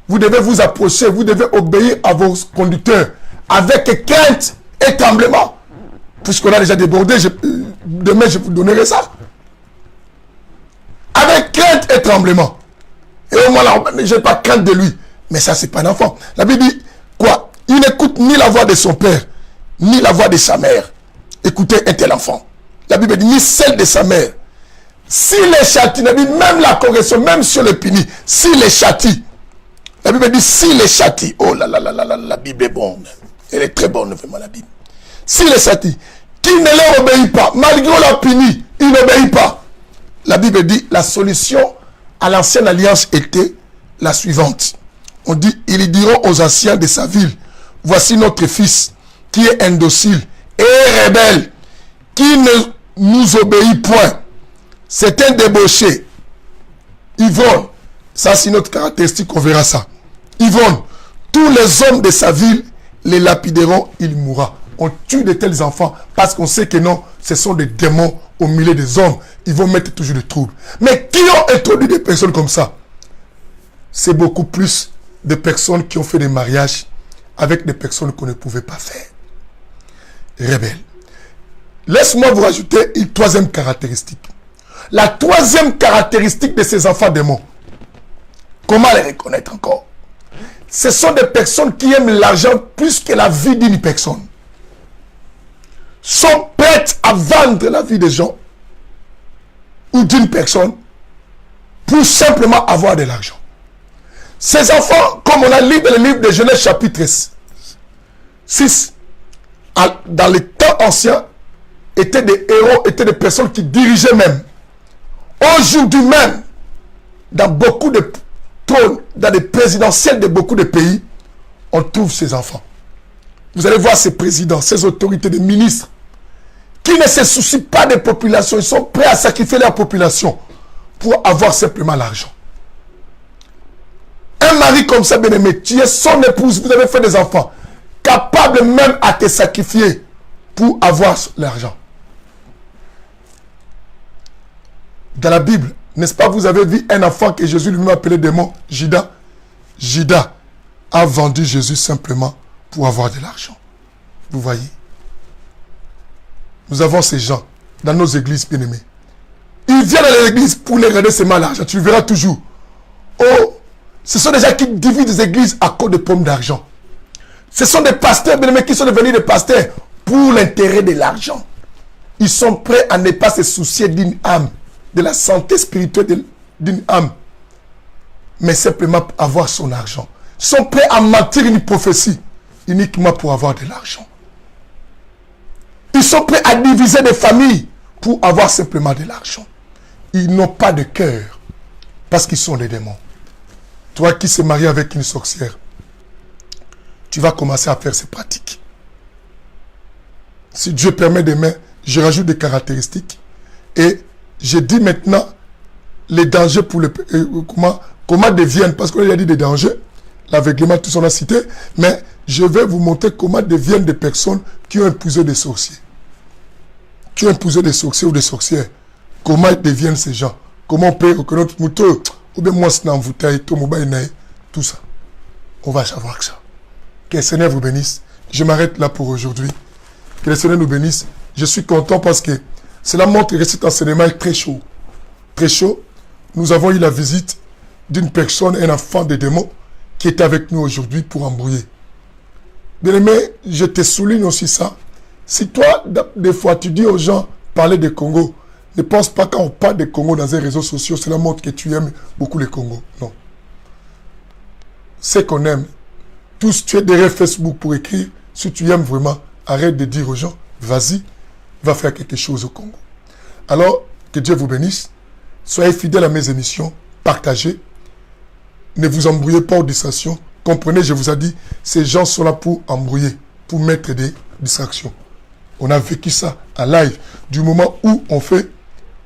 Vous devez vous approcher, vous devez obéir à vos conducteurs avec crainte et tremblement. Puisqu'on a déjà débordé, demain je vous donnerai ça. Avec crainte et tremblement. Et au moins, je n'ai pas crainte de lui. Mais ça, c'est pas un enfant. La Bible dit quoi? Il n'écoute ni la voix de son père, ni la voix de sa mère. Écoutez un tel enfant. La Bible dit ni celle de sa mère. S'il les châtie, même la correction, même sur le puni, s'il les châtie, la Bible dit s'il les châtie, oh là là là là là, la Bible est bonne. Elle est très bonne, vraiment, la Bible. S'il les châtie, qui ne leur obéit pas, malgré la puni, il n'obéit pas. La Bible dit la solution à l'ancienne alliance était la suivante. On dit, ils diront aux anciens de sa ville, voici notre fils qui est indocile et rebelle, qui ne nous obéit point. C'est un débauché. Ils volent. Ça, c'est notre caractéristique, on verra ça. Ils volent. Tous les hommes de sa ville les lapideront, il mourra. On tue de tels enfants parce qu'on sait que non, ce sont des démons au milieu des hommes. Ils vont mettre toujours des troubles. Mais qui ont introduit des personnes comme ça? C'est beaucoup plus de personnes qui ont fait des mariages avec des personnes qu'on ne pouvait pas faire. Rebelles. Laisse-moi vous rajouter une troisième caractéristique. La troisième caractéristique de ces enfants démons. Comment les reconnaître encore? Ce sont des personnes qui aiment l'argent plus que la vie d'une personne. Sont prêtes à vendre la vie des gens ou d'une personne pour simplement avoir de l'argent. Ces enfants, comme on a lu dans le livre de Genèse chapitre 6, dans les temps anciens, étaient des héros, étaient des personnes qui dirigeaient même. Aujourd'hui même, dans beaucoup de trônes, dans les présidentielles de beaucoup de pays, on trouve ces enfants. Vous allez voir ces présidents, ces autorités, des ministres, qui ne se soucient pas des populations. Ils sont prêts à sacrifier leur population pour avoir simplement l'argent. Un mari comme ça, bien-aimé, tu es son épouse, vous avez fait des enfants, capable même à te sacrifier pour avoir l'argent. Dans la Bible, n'est-ce pas, vous avez vu un enfant que Jésus lui-même appelait démon, Judas. Judas a vendu Jésus simplement pour avoir de l'argent. Vous voyez? Nous avons ces gens dans nos églises, bien-aimés. Ils viennent à l'église pour les rendre seulement l'argent. Tu verras toujours. Oh, ce sont des gens qui divisent des églises à cause de pommes d'argent. Ce sont des pasteurs, bien-aimés, qui sont devenus des pasteurs pour l'intérêt de l'argent. Ils sont prêts à ne pas se soucier d'une âme, de la santé spirituelle d'une âme, mais simplement avoir son argent. Ils sont prêts à mentir une prophétie uniquement pour avoir de l'argent. Ils sont prêts à diviser des familles pour avoir simplement de l'argent. Ils n'ont pas de cœur parce qu'ils sont des démons. Toi qui s'es marié avec une sorcière, tu vas commencer à faire ces pratiques. Si Dieu permet demain, je rajoute des caractéristiques et je dis maintenant les dangers pour comment deviennent, parce qu'on a dit des dangers, l'aveuglement, tout ça on a cité, mais je vais vous montrer comment deviennent des personnes qui ont épousé des sorciers. Qui ont épousé des sorciers ou des sorcières. Comment deviennent ces gens? Comment on peut reconnaître moto ou bien moi c'est envoûté, tout ça. On va savoir que ça. Que le Seigneur vous bénisse. Je m'arrête là pour aujourd'hui. Que le Seigneur nous bénisse. Je suis content parce que cela montre que cet enseignement est très chaud. Très chaud. Nous avons eu la visite d'une personne, un enfant de démons, qui est avec nous aujourd'hui pour embrouiller. Bien-aimé, je te souligne aussi ça. Si toi, des fois, tu dis aux gens, parler des Congo, ne pense pas quand on parle des Congo dans les réseaux sociaux, cela montre que tu aimes beaucoup les Congo. Non. C'est qu'on aime. Tous, tu es derrière Facebook pour écrire. Si tu aimes vraiment, arrête de dire aux gens, vas-y, va faire quelque chose au Congo. Alors, que Dieu vous bénisse. Soyez fidèles à mes émissions. Partagez. Ne vous embrouillez pas aux distractions. Comprenez, je vous ai dit, ces gens sont là pour embrouiller, pour mettre des distractions. On a vécu ça en live. Du moment où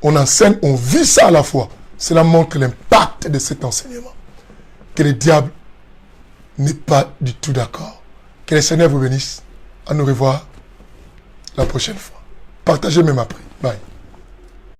on enseigne, on vit ça à la fois. Cela montre l'impact de cet enseignement. Que le diable n'est pas du tout d'accord. Que le Seigneur vous bénisse. À nous revoir la prochaine fois. Partagez même après. Bye.